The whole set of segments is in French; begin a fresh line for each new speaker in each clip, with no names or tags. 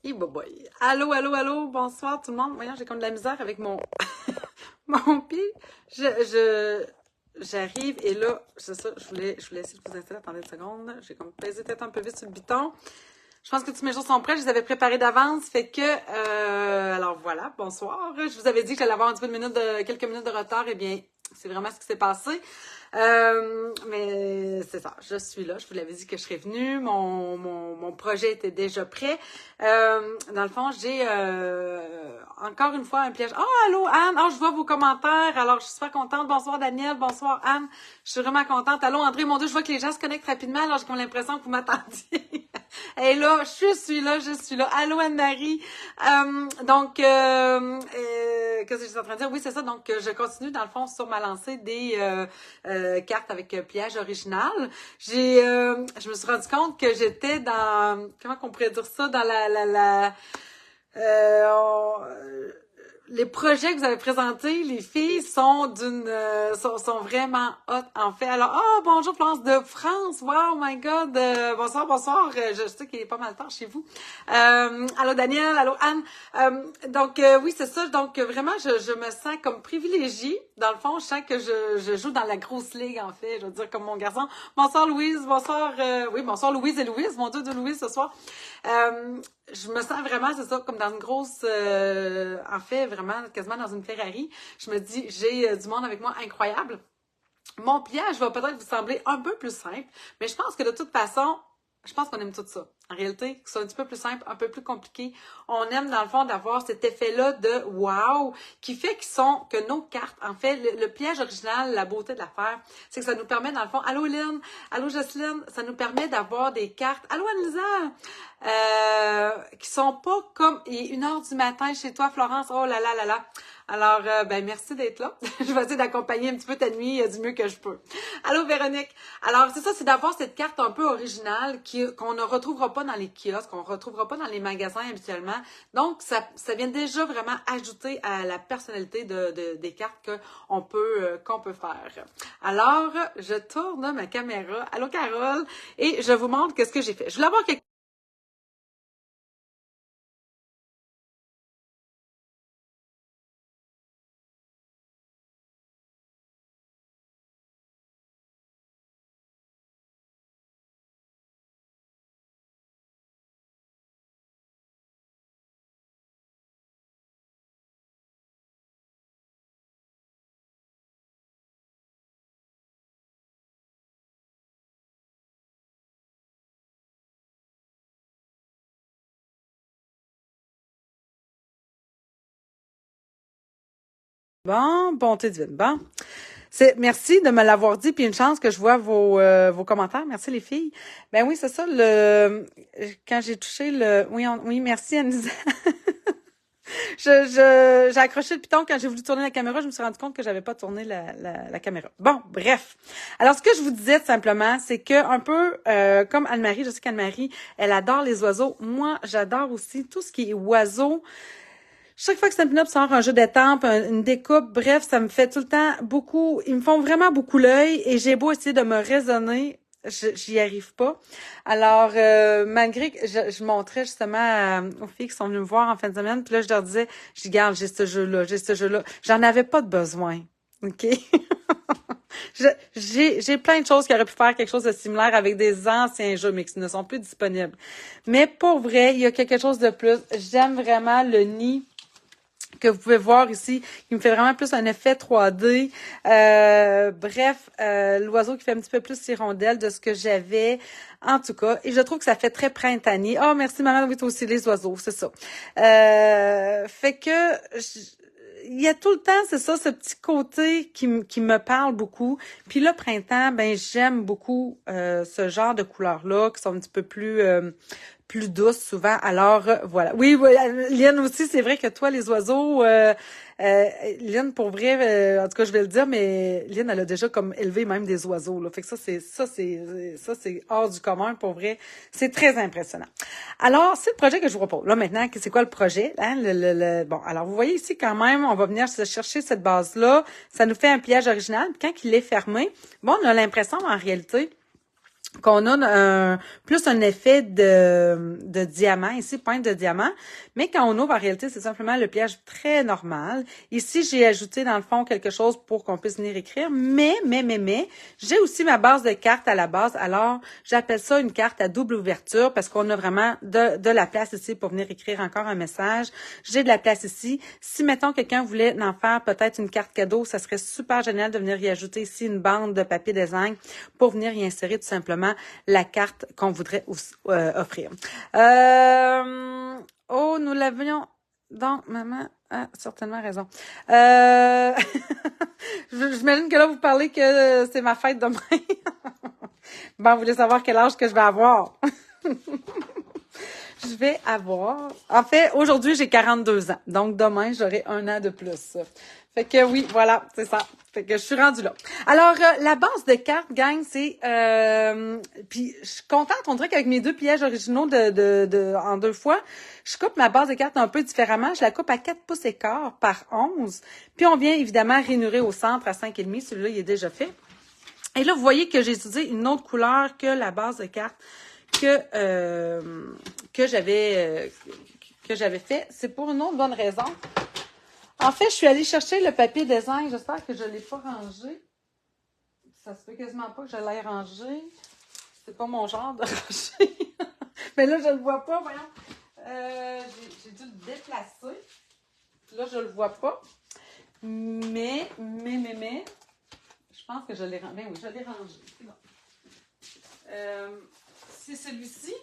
Et boy. Allô, allô, allô, bonsoir tout le monde. Voyons, j'ai comme de la misère avec mon mon pied. J'arrive et là, c'est ça, je voulais essayer de vous installer. Attendez une seconde. J'ai comme pesé peut-être un peu vite sur le biton. Je pense que tous mes jours sont prêts. Je les avais préparés d'avance. Fait que, alors voilà, bonsoir. Je vous avais dit que j'allais avoir un petit peu quelques minutes de retard. Eh bien, c'est vraiment ce qui s'est passé. Mais c'est ça, je suis là. Je vous l'avais dit que je serais venue. Mon projet était déjà prêt. Dans le fond, j'ai encore une fois un piège. Oh, allô, Anne! Oh, je vois vos commentaires. Alors, je suis super contente. Bonsoir, Daniel. Bonsoir, Anne. Je suis vraiment contente. Allô, André, mon Dieu, je vois que les gens se connectent rapidement. Alors, j'ai comme l'impression que vous m'attendiez. Et là, je suis là, je suis là. Allô, Anne-Marie. Qu'est-ce que j'étais en train de dire? Oui, c'est ça. Donc, je continue, dans le fond, sur ma lancée des cartes avec pliage original. Je me suis rendu compte que j'étais dans, comment qu'on pourrait dire ça, dans euh, on- les projets que vous avez présentés, les filles sont vraiment hot en fait. Alors, oh bonjour Florence de France, wow my God, bonsoir, bonsoir. Je sais qu'il est pas mal tard chez vous. Allô Daniel, allô Anne. Oui c'est ça. Donc vraiment, je me sens comme privilégiée. Dans le fond, je sens que je joue dans la grosse ligue en fait. Je veux dire comme mon garçon. Bonsoir Louise, bonsoir. Oui bonsoir Louise et Louise, mon Dieu de Louise ce soir. Je me sens vraiment, c'est ça, comme dans une grosse, en fait, vraiment, quasiment dans une Ferrari. Je me dis, j'ai du monde avec moi incroyable. Mon pliage va peut-être vous sembler un peu plus simple, mais je pense que de toute façon, je pense qu'on aime tout ça. En réalité, que ce soit un petit peu plus simple, un peu plus compliqué. On aime, dans le fond, d'avoir cet effet-là de wow, qui fait que nos cartes, en fait, le pliage original, la beauté de l'affaire, c'est que ça nous permet, dans le fond, allô Lynn, allô Jocelyne, ça nous permet d'avoir des cartes, allô Anne-Lisa, qui sont pas comme, il est 1 heure du matin chez toi, Florence, oh là là là là. Alors, merci d'être là. Je vais essayer d'accompagner un petit peu ta nuit du mieux que je peux. Allô, Véronique. Alors, c'est ça, c'est d'avoir cette carte un peu originale qu'on ne retrouvera pas dans les kiosques, qu'on ne retrouvera pas dans les magasins habituellement. Donc, ça vient déjà vraiment ajouter à la personnalité des cartes qu'on peut faire. Alors, je tourne ma caméra. Allô, Carole. Et je vous montre qu'est-ce que j'ai fait. Je voulais avoir quelque bonté divine. Bon. Merci de me l'avoir dit, puis une chance que je vois vos commentaires. Merci les filles. Ben oui, c'est ça, quand j'ai touché oui, merci Anissa. J'ai accroché le piton quand j'ai voulu tourner la caméra, je me suis rendu compte que j'avais pas tourné la caméra. Bon, bref. Alors, ce que je vous disais simplement, c'est que un peu comme Anne-Marie, je sais qu'Anne-Marie, elle adore les oiseaux. Moi, j'adore aussi tout ce qui est oiseaux. Chaque fois que Stampin' Up sort un jeu d'étampes, une découpe, bref, ça me fait tout le temps beaucoup, ils me font vraiment beaucoup l'œil et j'ai beau essayer de me raisonner, j'y arrive pas. Alors, malgré que je montrais justement aux filles qui sont venues me voir en fin de semaine, puis là, je leur disais, je garde, j'ai ce jeu-là, j'ai ce jeu-là. J'en avais pas de besoin. OK? J'ai plein de choses qui auraient pu faire quelque chose de similaire avec des anciens jeux, mais qui ne sont plus disponibles. Mais pour vrai, il y a quelque chose de plus. J'aime vraiment le nid que vous pouvez voir ici, qui me fait vraiment plus un effet 3D. L'oiseau qui fait un petit peu plus hirondelle de ce que j'avais, en tout cas. Et je trouve que ça fait très printanier. Oh, merci maman, oui, toi aussi, les oiseaux, c'est ça. Fait que... il y a tout le temps, c'est ça, ce petit côté qui me parle beaucoup. Puis le printemps, ben j'aime beaucoup ce genre de couleurs-là, qui sont un petit peu plus douces souvent. Alors, voilà. Oui, Lynn aussi, c'est vrai que toi, les oiseaux, Lynn, pour vrai, en tout cas, je vais le dire, mais Lynn, elle a déjà comme élevé même des oiseaux, là. Fait que c'est hors du commun, pour vrai. C'est très impressionnant. Alors, c'est le projet que je vous propose. Là, maintenant, c'est quoi le projet? Hein? Bon, alors, vous voyez ici, quand même, on va venir chercher cette base-là. Ça nous fait un pliage original. Puis quand il est fermé, bon, on a l'impression, en réalité, qu'on a plus un effet de diamant, ici, pointe de diamant, mais quand on ouvre, en réalité, c'est simplement le pliage très normal. Ici, j'ai ajouté, dans le fond, quelque chose pour qu'on puisse venir écrire, mais, j'ai aussi ma base de cartes à la base, alors j'appelle ça une carte à double ouverture, parce qu'on a vraiment de la place ici pour venir écrire encore un message. J'ai de la place ici. Si, mettons, quelqu'un voulait en faire peut-être une carte cadeau, ça serait super génial de venir y ajouter ici une bande de papier design pour venir y insérer tout simplement la carte qu'on voudrait offrir. Oh, nous l'avions... Donc, maman a certainement raison. J'imagine que là, vous parlez que c'est ma fête demain. Bon, vous voulez savoir quel âge que je vais avoir? Je vais avoir... En fait, aujourd'hui, j'ai 42 ans. Donc, demain, j'aurai 1 an de plus. Fait que oui, voilà, c'est ça. Fait que je suis rendue là. Alors, la base de cartes, gang, c'est... puis, je suis contente. On dirait qu'avec mes 2 pliages originaux en 2 fois, je coupe ma base de cartes un peu différemment. Je la coupe à 4 pouces et quart par 11. Puis, on vient évidemment ranurer au centre à 5,5. Celui-là, il est déjà fait. Et là, vous voyez que j'ai utilisé une autre couleur que la base de cartes que j'avais fait. C'est pour une autre bonne raison. En fait, je suis allée chercher le papier design. J'espère que je ne l'ai pas rangé. Ça se peut quasiment pas que je l'aie rangé. C'est pas mon genre de ranger. Mais là, je le vois pas, voyons. J'ai dû le déplacer. Là, je le vois pas. Mais, je pense que je l'ai rangé. Ben oui, je l'ai rangé. C'est bon. C'est celui-ci.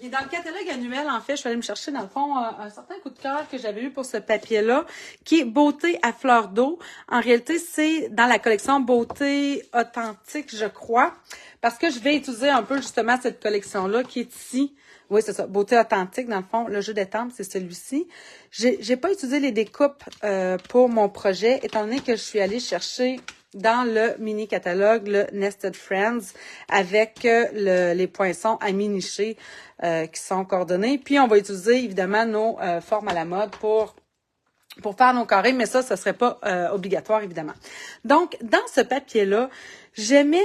Et dans le catalogue annuel, en fait, je suis allée me chercher, dans le fond, un certain coup de cœur que j'avais eu pour ce papier-là, qui est Beauté à fleur d'eau. En réalité, c'est dans la collection Beauté authentique, je crois, parce que je vais utiliser un peu, justement, cette collection-là qui est ici. Oui, c'est ça, Beauté authentique, dans le fond, le jeu d'étampes, c'est celui-ci. J'ai pas utilisé les découpes pour mon projet, étant donné que je suis allée chercher dans le mini-catalogue, le Nested Friends, avec les poinçons à mi-nicher qui sont coordonnés. Puis, on va utiliser, évidemment, nos formes à la mode pour faire nos carrés, mais ça serait pas obligatoire, évidemment. Donc, dans ce papier-là, j'aimais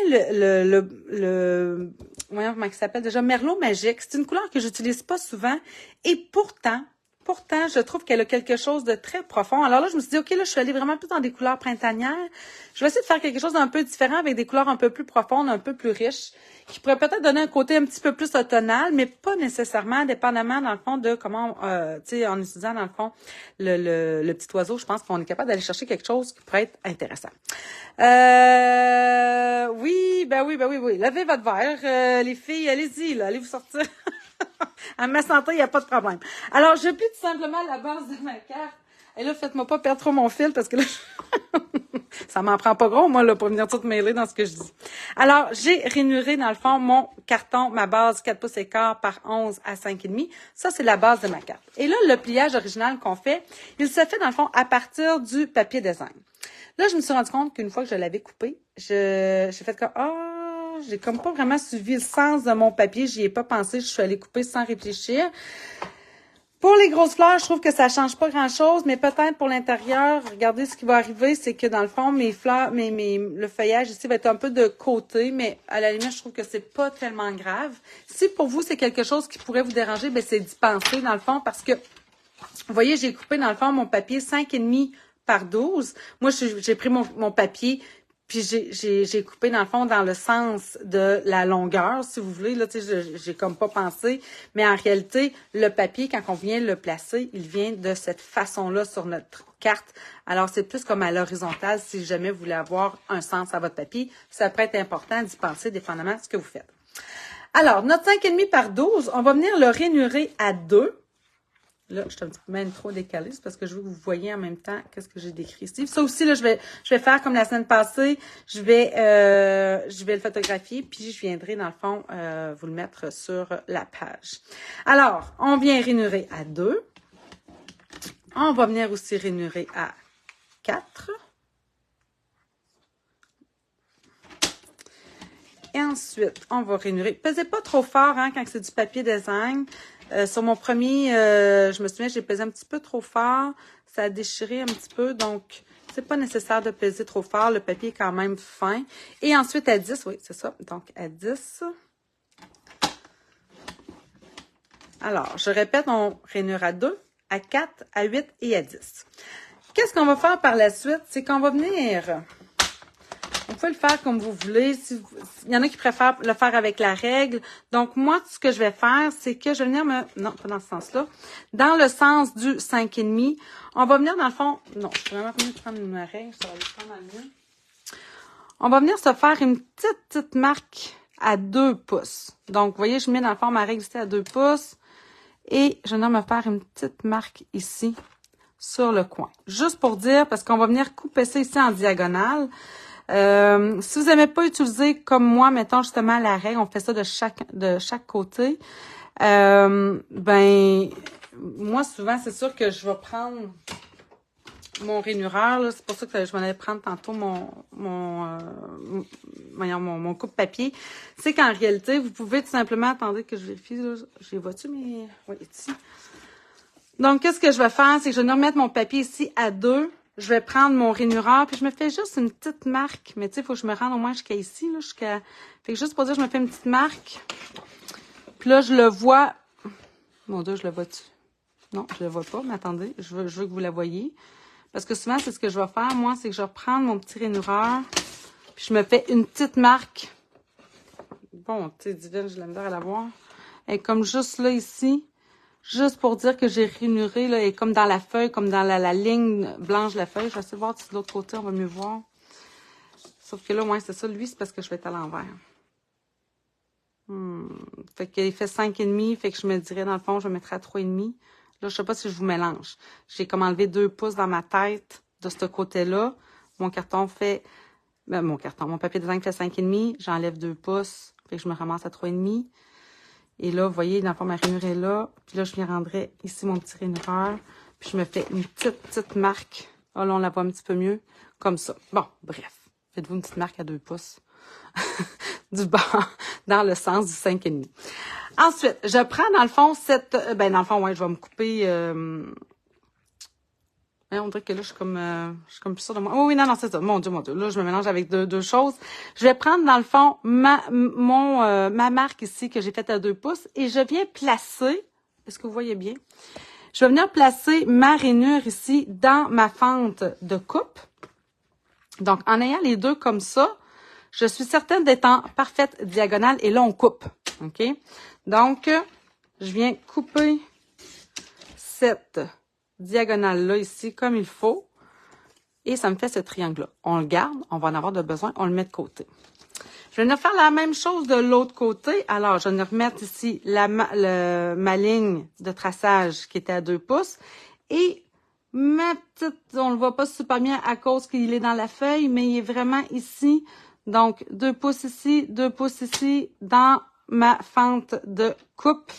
voyons comment il s'appelle déjà, Merlot Magique. C'est une couleur que j'utilise pas souvent et pourtant, je trouve qu'elle a quelque chose de très profond. Alors là, je me suis dit, OK, là, je suis allée vraiment plus dans des couleurs printanières. Je vais essayer de faire quelque chose d'un peu différent avec des couleurs un peu plus profondes, un peu plus riches, qui pourrait peut-être donner un côté un petit peu plus automnal, mais pas nécessairement, dépendamment, dans le fond, de comment, tu sais, en utilisant, dans le fond, le petit oiseau, je pense qu'on est capable d'aller chercher quelque chose qui pourrait être intéressant. Oui. Levez votre verre, les filles, allez-y, là, allez vous sortir. À ma santé, il n'y a pas de problème. Alors, je plie tout simplement la base de ma carte. Et là, faites-moi pas perdre trop mon fil parce que là, ça m'en prend pas gros, moi, là, pour venir tout mêler dans ce que je dis. Alors, j'ai rainuré, dans le fond, mon carton, ma base 4 pouces et quart par 11 à 5,5. Ça, c'est la base de ma carte. Et là, le pliage original qu'on fait, il se fait, dans le fond, à partir du papier design. Là, je me suis rendu compte qu'une fois que je l'avais coupé, j'ai fait comme, j'ai comme pas vraiment suivi le sens de mon papier. J'y ai pas pensé. Je suis allée couper sans réfléchir. Pour les grosses fleurs, je trouve que ça change pas grand-chose, mais peut-être pour l'intérieur, regardez ce qui va arriver, c'est que dans le fond, mes fleurs, le feuillage ici va être un peu de côté, mais à la limite, je trouve que c'est pas tellement grave. Si pour vous, c'est quelque chose qui pourrait vous déranger, ben c'est d'y penser dans le fond, parce que, vous voyez, j'ai coupé dans le fond mon papier 5,5 par 12. Moi, j'ai pris mon papier, puis j'ai coupé dans le fond dans le sens de la longueur, si vous voulez. Là, tu sais, j'ai comme pas pensé. Mais en réalité, le papier, quand on vient le placer, il vient de cette façon-là sur notre carte. Alors, c'est plus comme à l'horizontale si jamais vous voulez avoir un sens à votre papier. Ça peut être important d'y penser dépendamment de ce que vous faites. Alors, notre 5,5 par 12, on va venir le rainurer à 2. Là, je suis un petit peu même trop décalée, c'est parce que je veux que vous voyez en même temps qu'est-ce que j'ai décrit ici. Ça aussi, là, je vais faire comme la semaine passée. Je vais le photographier, puis je viendrai, dans le fond, vous le mettre sur la page. Alors, on vient rainurer à 2. On va venir aussi rainurer à 4. Et ensuite, on va rainurer. Pesez pas trop fort hein, quand c'est du papier design. Sur mon premier, je me souviens, j'ai pesé un petit peu trop fort. Ça a déchiré un petit peu, donc c'est pas nécessaire de peser trop fort. Le papier est quand même fin. Et ensuite, à 10, oui, c'est ça. Donc, à 10. Alors, je répète, on rainure à 2, à 4, à 8 et à 10. Qu'est-ce qu'on va faire par la suite? C'est qu'on va venir... Vous pouvez le faire comme vous voulez. Il y en a qui préfèrent le faire avec la règle. Donc, moi, ce que je vais faire, c'est que je vais venir me... Non, pas dans ce sens-là. Dans le sens du 5,5, on va venir dans le fond... Non, je vais vraiment venir prendre une règle. Ça va aller prendre mal mieux. On va venir se faire une petite marque à 2 pouces. Donc, vous voyez, je mets dans le fond ma règle ici à 2 pouces. Et je vais venir me faire une petite marque ici sur le coin. Juste pour dire, parce qu'on va venir couper ça ici en diagonale. Si vous n'aimez pas utiliser comme moi, mettons justement la règle, on fait ça de chaque côté. Ben moi souvent c'est sûr que je vais prendre mon rainureur, là, c'est pour ça que je m'en allais prendre tantôt mon coupe-papier. C'est qu'en réalité, vous pouvez tout simplement, attendez que je vérifie, là, je les vois-tu, mais oui, ici. Donc, qu'est-ce que je vais faire, c'est que je vais venir mettre mon papier ici à 2. Je vais prendre mon rainureur, puis je me fais juste une petite marque. Mais tu sais, il faut que je me rende au moins jusqu'à ici, là, jusqu'à... Fait que juste pour dire, je me fais une petite marque. Puis là, je le vois... Mon Dieu, je le vois-tu? Non, je le vois pas, mais attendez, je veux que vous la voyiez. Parce que souvent, c'est ce que je vais faire, moi, c'est que je vais prendre mon petit rainureur, puis je me fais une petite marque. Bon, tu sais, divine, j'ai la misère à la voir. Et comme juste là, ici... Juste pour dire que j'ai rainuré, là, et comme dans la feuille, comme dans la ligne blanche de la feuille. Je vais essayer de voir si de l'autre côté, on va mieux voir. Sauf que là, ouais, c'est ça. Lui, c'est parce que je vais être à l'envers. Fait qu'il fait 5,5. Fait que je me dirais, dans le fond, je mettrais à 3,5. Là, je sais pas si je vous mélange. J'ai comme enlevé 2 pouces dans ma tête de ce côté-là. Mon carton fait... mon papier de zinc fait 5,5. J'enlève 2 pouces. Fait que je me ramasse à 3,5. Et là, vous voyez, dans le fond, ma rainure est là. Puis là, je viens rendrai ici mon petit rainureur. Puis je me fais une petite marque. Oh là, on la voit un petit peu mieux. Comme ça. Bon, bref. Faites-vous une petite marque à 2 pouces. Du bord, dans le sens du 5,5. Ensuite, je prends, dans le fond, dans le fond, ouais, je vais me couper... on dirait que là, je suis comme plus sûre de moi. Oh oui, non, c'est ça. Mon Dieu. Là, je me mélange avec deux choses. Je vais prendre, dans le fond, ma marque ici que j'ai faite à 2 pouces et je viens placer, est-ce que vous voyez bien? Je vais venir placer ma rainure ici dans ma fente de coupe. Donc, en ayant les deux comme ça, je suis certaine d'être en parfaite diagonale et là, on coupe. OK? Donc, je viens couper cette diagonale-là ici, comme il faut. Et ça me fait ce triangle-là. On le garde, on va en avoir de besoin, on le met de côté. Je vais venir faire la même chose de l'autre côté. Alors, je vais venir remettre ici ma ligne de traçage qui était à 2 pouces. Et ma petite, on le voit pas super bien à cause qu'il est dans la feuille, mais il est vraiment ici. Donc, 2 pouces ici, 2 pouces ici, dans ma fente de coupe.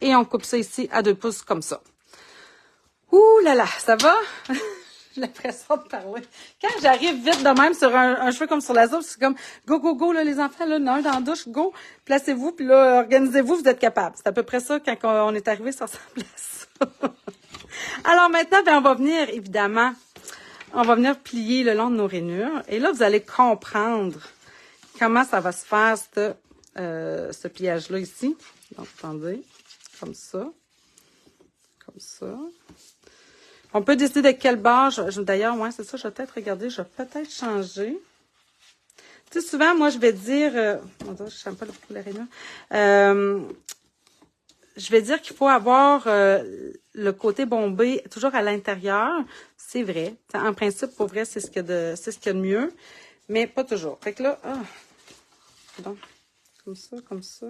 Et on coupe ça ici à 2 pouces comme ça. Ouh là là, ça va? J'ai l'impression de parler. Quand j'arrive vite de même sur un cheveu comme sur la soupe, c'est comme go, là, les enfants, là, un dans la douche, go, placez-vous, puis là, organisez-vous, vous êtes capables. C'est à peu près ça quand on est arrivé, ça ressemble à ça. Alors maintenant, on va venir, évidemment, on va venir plier le long de nos rainures. Et là, vous allez comprendre comment ça va se faire, ce pliage-là ici. Donc, attendez, comme ça. Comme ça. On peut décider de quel bord. D'ailleurs, ouais, c'est ça, je vais peut-être regarder, je vais peut-être changer. Tu sais, souvent, moi, je vais dire... je n'aime pas beaucoup la rainure. Je vais dire qu'il faut avoir le côté bombé toujours à l'intérieur. C'est vrai. En principe, pour vrai, c'est ce qu'il y a de mieux. Mais pas toujours. Fait que là, donc, comme ça, comme ça.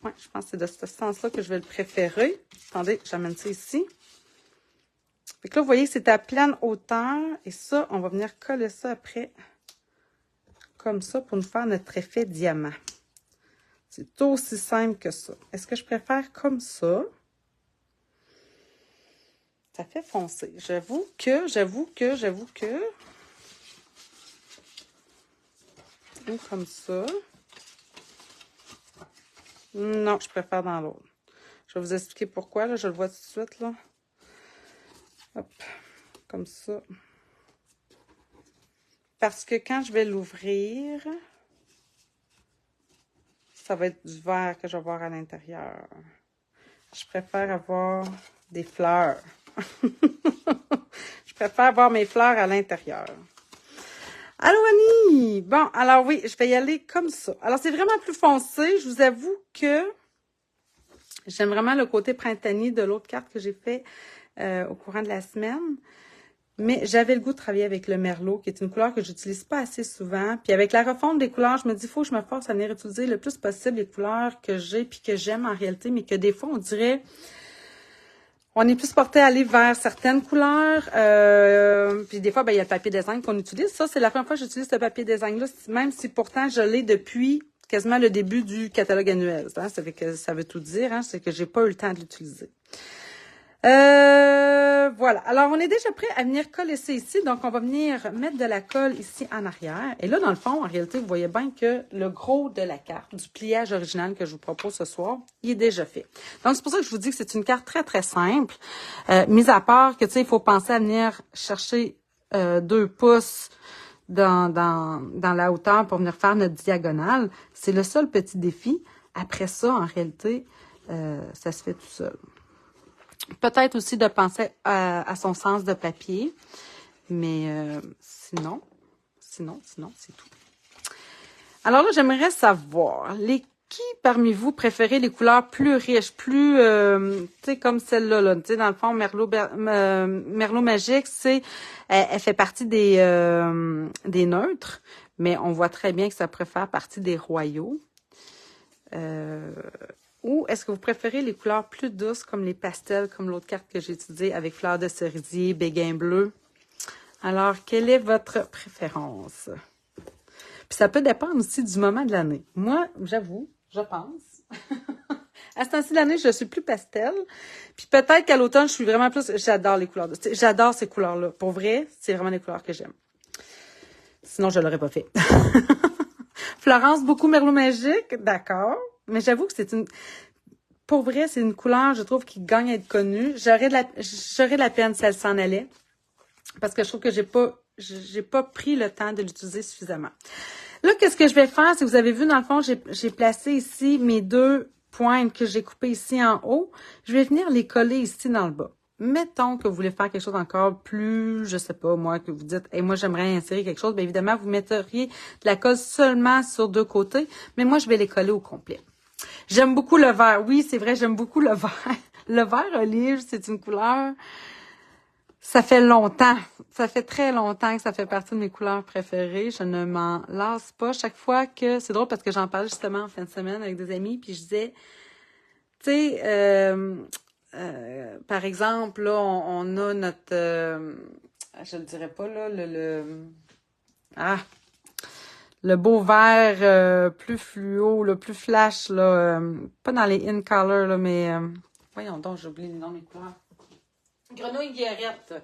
Ouais, je pense que c'est de ce sens-là que je vais le préférer. Attendez, j'amène ça ici. Fait que là, vous voyez, c'est à pleine hauteur. Et ça, on va venir coller ça après, comme ça, pour nous faire notre effet diamant. C'est aussi simple que ça. Est-ce que je préfère comme ça? Ça fait foncer. J'avoue que... Ou comme ça. Non, je préfère dans l'autre. Je vais vous expliquer pourquoi, là. Je le vois tout de suite, là. Hop, comme ça. Parce que quand je vais l'ouvrir, ça va être du vert que je vais voir à l'intérieur. je préfère avoir des fleurs. Je préfère avoir mes fleurs à l'intérieur. Allô, Annie! Bon, alors oui, je vais y aller comme ça. Alors, c'est vraiment plus foncé. Je vous avoue que j'aime vraiment le côté printanier de l'autre carte que j'ai fait au courant de la semaine. Mais j'avais le goût de travailler avec le merlot, qui est une couleur que j'utilise pas assez souvent. Puis avec la refonte des couleurs, je me dis, il faut que je me force à venir utiliser le plus possible les couleurs que j'ai puis que j'aime en réalité, mais que des fois, on dirait, on est plus porté à aller vers certaines couleurs. Puis des fois, ben, il y a le papier design qu'on utilise. Ça, c'est la première fois que j'utilise ce papier design-là, même si pourtant je l'ai depuis quasiment le début du catalogue annuel. Hein? Ça fait que ça veut tout dire, hein? C'est que j'ai pas eu le temps de l'utiliser. Voilà. Alors, on est déjà prêt à venir coller ça ici. Donc, on va venir mettre de la colle ici en arrière. Et là, dans le fond, en réalité, vous voyez bien que le gros de la carte, du pliage original que je vous propose ce soir, il est déjà fait. Donc, c'est pour ça que je vous dis que c'est une carte très, très simple. Mis à part que, tu sais, il faut penser à venir chercher 2 pouces dans la hauteur pour venir faire notre diagonale. C'est le seul petit défi. Après ça, en réalité, ça se fait tout seul. Peut-être aussi de penser à son sens de papier, mais sinon, c'est tout. Alors là, j'aimerais savoir, qui parmi vous préférez les couleurs plus riches, plus, tu sais, comme celle-là, là, tu sais, dans le fond, Merlot Magique, elle fait partie des neutres, mais on voit très bien que ça préfère partie des royaux. Ou est-ce que vous préférez les couleurs plus douces comme les pastels, comme l'autre carte que j'ai étudiée avec fleurs de cerisier, béguin bleu? Alors, quelle est votre préférence? Puis ça peut dépendre aussi du moment de l'année. Moi, j'avoue, je pense. À ce temps-ci de l'année, je suis plus pastel. Puis peut-être qu'à l'automne, je suis vraiment plus... J'adore les couleurs. J'adore ces couleurs-là. Pour vrai, c'est vraiment les couleurs que j'aime. Sinon, je l'aurais pas fait. Florence, beaucoup Merlot Magique. D'accord. Mais j'avoue que c'est une... Pour vrai, c'est une couleur, je trouve, qui gagne à être connue. J'aurais de la peine si elle s'en allait. Parce que je trouve que j'ai pas pris le temps de l'utiliser suffisamment. Là, qu'est-ce que je vais faire? Si vous avez vu, dans le fond, j'ai placé ici mes 2 pointes que j'ai coupées ici en haut. Je vais venir les coller ici dans le bas. Mettons que vous voulez faire quelque chose encore plus, je sais pas, moi, que vous dites, hey, moi, j'aimerais insérer quelque chose. Bien évidemment, vous metteriez de la colle seulement sur 2 côtés, mais moi, je vais les coller au complet. J'aime beaucoup le vert. Oui, c'est vrai, j'aime beaucoup le vert. Le vert olive, c'est une couleur, ça fait longtemps. Ça fait très longtemps que ça fait partie de mes couleurs préférées. Je ne m'en lasse pas. Chaque fois que, c'est drôle parce que j'en parlais justement en fin de semaine avec des amis, puis je disais, tu sais, par exemple, là, on a notre, je le dirais pas, là, le beau vert plus fluo, le plus flash, là, pas dans les in color, là, mais, voyons donc, j'ai oublié le nom des couleurs. Grenouille guillerette.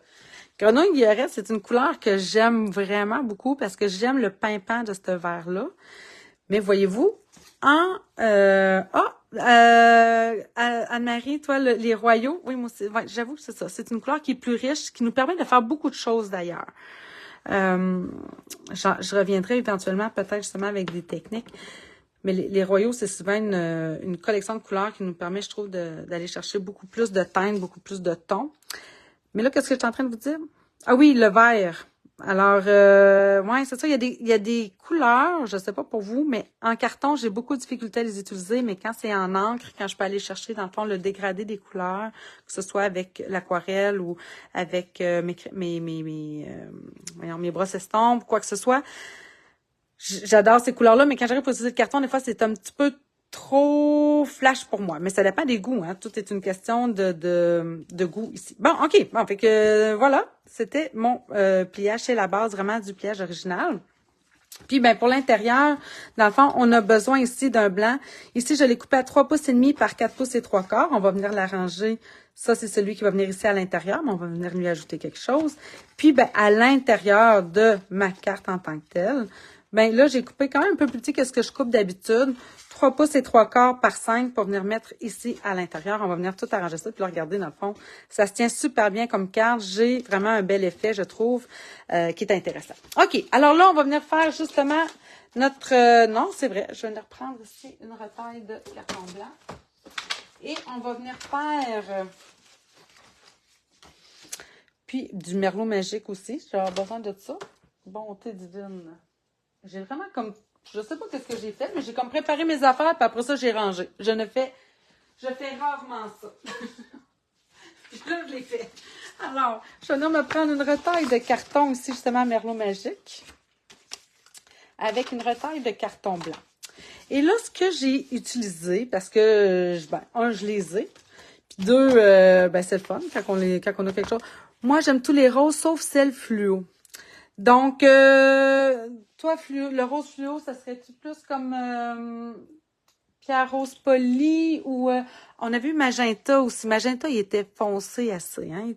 Grenouille guillerette, c'est une couleur que j'aime vraiment beaucoup parce que j'aime le pimpant de ce vert-là. Mais voyez-vous, Anne-Marie, toi, les royaux, oui, moi aussi, ouais, j'avoue que c'est ça. C'est une couleur qui est plus riche, qui nous permet de faire beaucoup de choses d'ailleurs. Je reviendrai éventuellement peut-être justement avec des techniques. Mais les royaux, c'est souvent une collection de couleurs qui nous permet, je trouve, d'aller chercher beaucoup plus de teintes, beaucoup plus de tons. Mais là, qu'est-ce que je suis en train de vous dire? Ah oui, le vert. Alors, ouais, c'est ça, il y a des couleurs, je sais pas pour vous, mais en carton, j'ai beaucoup de difficultés à les utiliser, mais quand c'est en encre, quand je peux aller chercher, dans le fond, le dégradé des couleurs, que ce soit avec l'aquarelle ou avec mes brosses estampes, quoi que ce soit, j'adore ces couleurs-là, mais quand j'arrive pour utiliser le carton, des fois, c'est un petit peu trop flash pour moi. Mais ça dépend des goûts, hein. Tout est une question de goût ici. Bon, OK. Bon, fait que voilà. C'était mon pliage. C'est la base vraiment du pliage original. Puis, ben, pour l'intérieur, dans le fond, on a besoin ici d'un blanc. Ici, je l'ai coupé à 3 pouces et demi par 4 pouces et 3/4. On va venir l'arranger. Ça, c'est celui qui va venir ici à l'intérieur, mais on va venir lui ajouter quelque chose. Puis, ben, à l'intérieur de ma carte en tant que telle, ben, là, j'ai coupé quand même un peu plus petit que ce que je coupe d'habitude. 3 pouces et 3/4 par 5 pour venir mettre ici à l'intérieur. On va venir tout arranger ça. Puis là, regardez, dans le fond, ça se tient super bien comme carte. J'ai vraiment un bel effet, je trouve, qui est intéressant. OK, alors là, on va venir faire justement notre... non, c'est vrai, je vais venir prendre ici une retaille de carton blanc. Et on va venir faire... puis du merlot magique aussi. J'ai besoin de ça. Bonté divine. J'ai vraiment comme... Je sais pas qu'est-ce que j'ai fait, mais j'ai comme préparé mes affaires, puis après ça, j'ai rangé. Je fais rarement ça. Puis là, je l'ai fait. Alors, je vais venir me prendre une retaille de carton ici, justement, merlot magique. Avec une retaille de carton blanc. Et là, ce que j'ai utilisé, parce que, un, je les ai. Puis deux, c'est le fun quand on a quelque chose. Moi, j'aime tous les roses, sauf celle fluo. Donc, toi, le rose fluo, ça serait-tu plus comme pierre rose polie ou... on a vu magenta aussi. Magenta, il était foncé assez. Hein? Il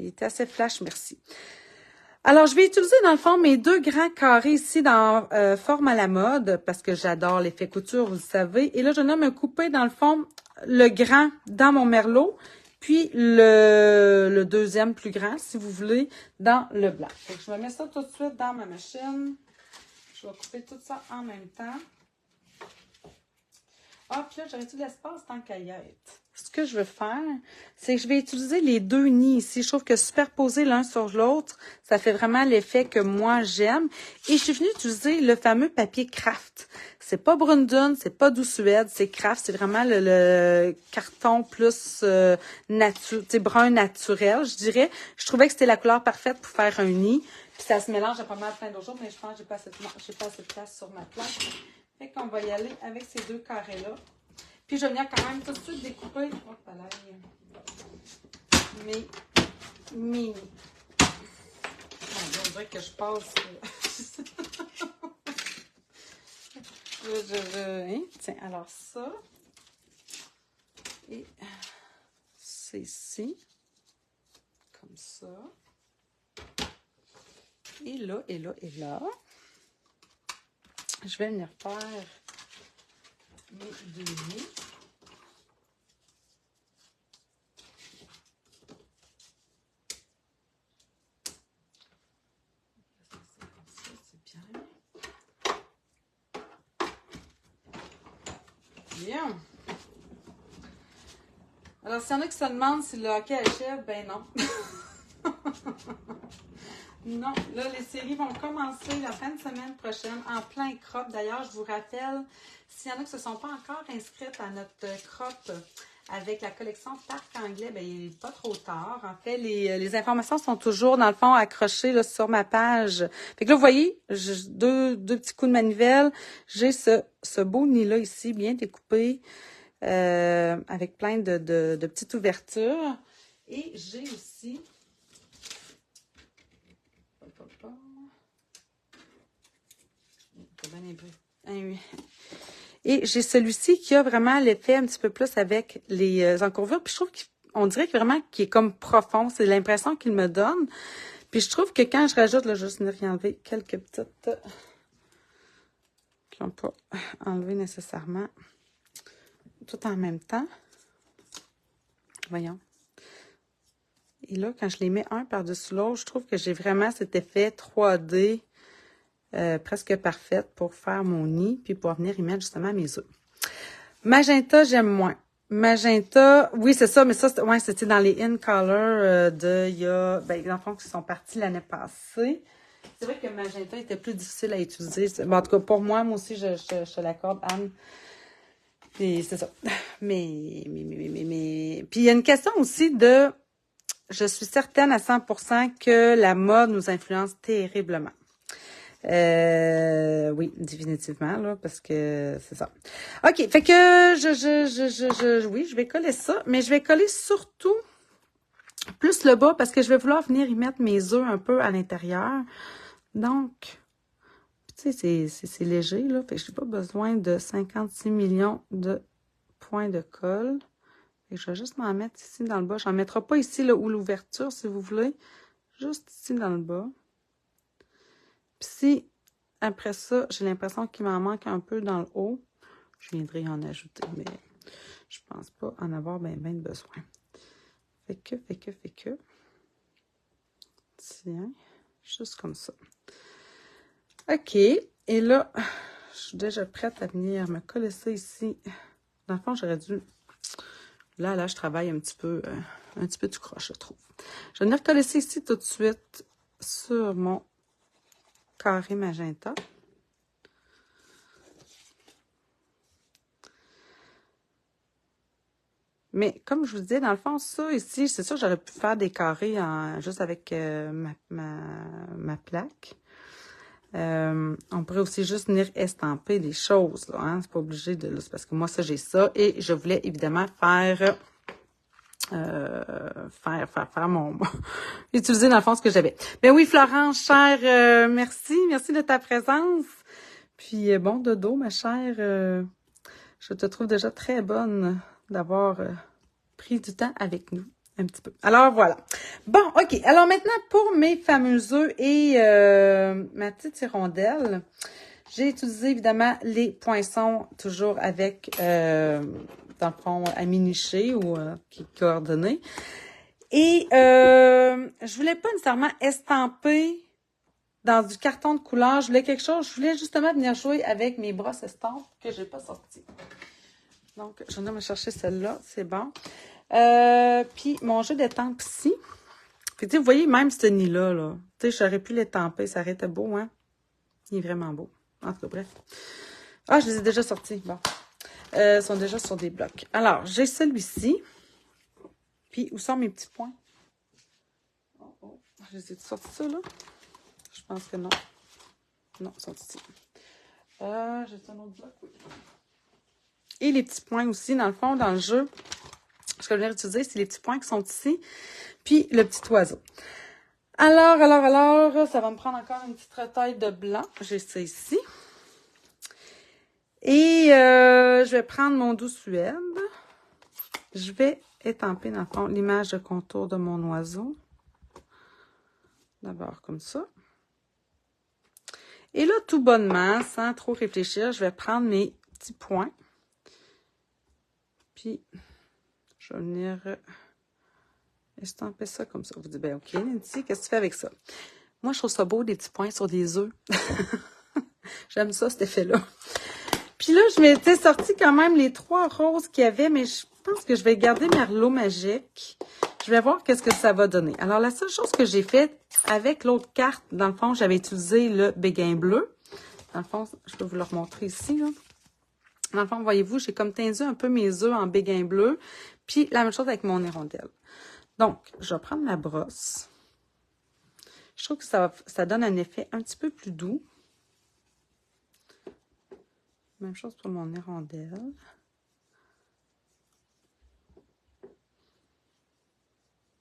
était assez flash, merci. Alors, je vais utiliser, dans le fond, mes 2 grands carrés ici dans Forme à la mode, parce que j'adore l'effet couture, vous le savez. Et là, je nomme un coupé, dans le fond, le grand dans mon merlot, puis le deuxième plus grand, si vous voulez, dans le blanc. Donc, je vais mettre ça tout de suite dans ma machine. Je vais couper tout ça en même temps. Ah, puis là, j'aurais-tu de l'espace tant qu'à y être? Ce que je vais faire, c'est que je vais utiliser les 2 nids ici. Je trouve que superposer l'un sur l'autre, ça fait vraiment l'effet que moi, j'aime. Et je suis venue utiliser le fameux papier Craft. C'est pas Brundun, c'est pas Doux Suède, c'est Craft. C'est vraiment le carton plus brun naturel, je dirais. Je trouvais que c'était la couleur parfaite pour faire un nid. Puis ça se mélange à pas mal plein d'autres choses, mais je pense que j'ai pas assez de place sur ma planche. Fait qu'on va y aller avec ces 2 carrés-là. Puis je vais venir quand même tout de suite découper mes mini. On dirait que je passe. Hein? Tiens, alors ça. Et c'est ici. Comme ça. Et là, et là, et là. Je vais venir faire mes 2 nids. C'est bien. Bien. Alors, s'il y en a qui se demandent si le hockey achève, ben non. Non, là, les séries vont commencer la fin de semaine prochaine, en plein crop. D'ailleurs, je vous rappelle, s'il y en a qui ne se sont pas encore inscrites à notre crop avec la collection Parc Anglais, bien, il n'est pas trop tard. En fait, les informations sont toujours, dans le fond, accrochées là, sur ma page. Fait que là, vous voyez, deux petits coups de manivelle. J'ai ce beau nid-là ici, bien découpé, avec plein de petites ouvertures. Et j'ai aussi... Et j'ai celui-ci qui a vraiment l'effet un petit peu plus avec les encourbures. Puis je trouve qu'on dirait vraiment qu'il est comme profond. C'est l'impression qu'il me donne. Puis je trouve que quand je rajoute, là, je vais juste venir y enlever quelques petites qui n'ont pas enlevé nécessairement tout en même temps. Voyons. Et là, quand je les mets un par-dessus l'autre, je trouve que j'ai vraiment cet effet 3D presque parfaite pour faire mon nid, puis pour venir y mettre justement mes œufs. Magenta, j'aime moins. Magenta, oui, c'est ça, mais ça, ouais, c'était dans les In Color il y a, dans le fond, qui sont partis l'année passée. C'est vrai que magenta était plus difficile à utiliser. Bon, en tout cas, pour moi aussi, je te l'accorde, Anne. Et c'est ça. Mais. Puis il y a une question aussi de, je suis certaine à 100% que la mode nous influence terriblement. Oui, définitivement, là, parce que c'est ça. OK, fait que oui, je vais coller ça, mais je vais coller surtout plus le bas parce que je vais vouloir venir y mettre mes œufs un peu à l'intérieur. Donc, tu sais, c'est léger, là, fait que j'ai pas besoin de 56 millions de points de colle. Et je vais juste m'en mettre ici dans le bas. J'en mettrai pas ici, là, où l'ouverture, si vous voulez. Juste ici dans le bas. Puis si, après ça, j'ai l'impression qu'il m'en manque un peu dans le haut, je viendrai en ajouter, mais je pense pas en avoir bien besoin. Fait que. Tiens, juste comme ça. OK, et là, je suis déjà prête à venir me coller ça ici Dans le fond, j'aurais dû... Là, je travaille un petit peu tout croche, je trouve. Je vais venir coller ça ici tout de suite sur mon carré magenta. Mais comme je vous disais, dans le fond, ça ici, c'est sûr, j'aurais pu faire des carrés juste avec ma plaque. On pourrait aussi juste venir estamper les choses, là, hein? C'est pas obligé de... C'est parce que moi, ça, j'ai ça. Et je voulais évidemment faire mon... utiliser dans le fond ce que j'avais. Ben oui, Florence, chère, merci de ta présence. Puis bon dodo, ma chère, je te trouve déjà très bonne d'avoir pris du temps avec nous un petit peu. Alors voilà. Bon, ok. Alors maintenant pour mes fameux œufs et ma petite hirondelle, j'ai utilisé évidemment les poinçons toujours avec dans le fond à minicher ou qui est coordonné. Et je voulais pas nécessairement estamper dans du carton de couleur. Je voulais quelque chose. Je voulais justement venir jouer avec mes brosses estampes que j'ai pas sorties. Donc, je viens me chercher celle-là. C'est bon. Puis, mon jeu d'étampe ici. Puis, vous voyez, même ce nid-là, là, tu sais, j'aurais pu l'étamper. Ça aurait été beau, hein? Il est vraiment beau. En tout cas, bref. Ah, je les ai déjà sortis. Bon. Ils sont déjà sur des blocs. Alors, j'ai celui-ci. Puis, où sont mes petits points? Oh. Je les ai sortis, ça, là? Je pense que non. Non, ils sont ici. J'ai un autre bloc, oui. Et les petits points aussi, dans le fond, dans le jeu, ce que je vais utiliser, c'est les petits points qui sont ici, puis le petit oiseau. Alors, ça va me prendre encore une petite retaille de blanc. J'ai ça ici. Et je vais prendre mon doux suède. Je vais étamper, dans le fond, l'image de contour de mon oiseau. D'abord comme ça. Et là, tout bonnement, sans trop réfléchir, je vais prendre mes petits points. Puis, je vais venir estamper ça comme ça. Vous dites, ben ok, Nancy, qu'est-ce que tu fais avec ça? Moi, je trouve ça beau, des petits points sur des œufs. J'aime ça, cet effet-là. Puis là, je m'étais sorti quand même les 3 roses qu'il y avait, mais je pense que je vais garder Merlot Magique. Je vais voir qu'est-ce que ça va donner. Alors, la seule chose que j'ai faite avec l'autre carte, dans le fond, j'avais utilisé le béguin bleu. Dans le fond, je peux vous le remontrer ici, là. Dans le fond, voyez-vous, j'ai comme tendu un peu mes œufs en béguin bleu. Puis, la même chose avec mon hirondelle. Donc, je vais prendre ma brosse. Je trouve que ça donne un effet un petit peu plus doux. Même chose pour mon hirondelle.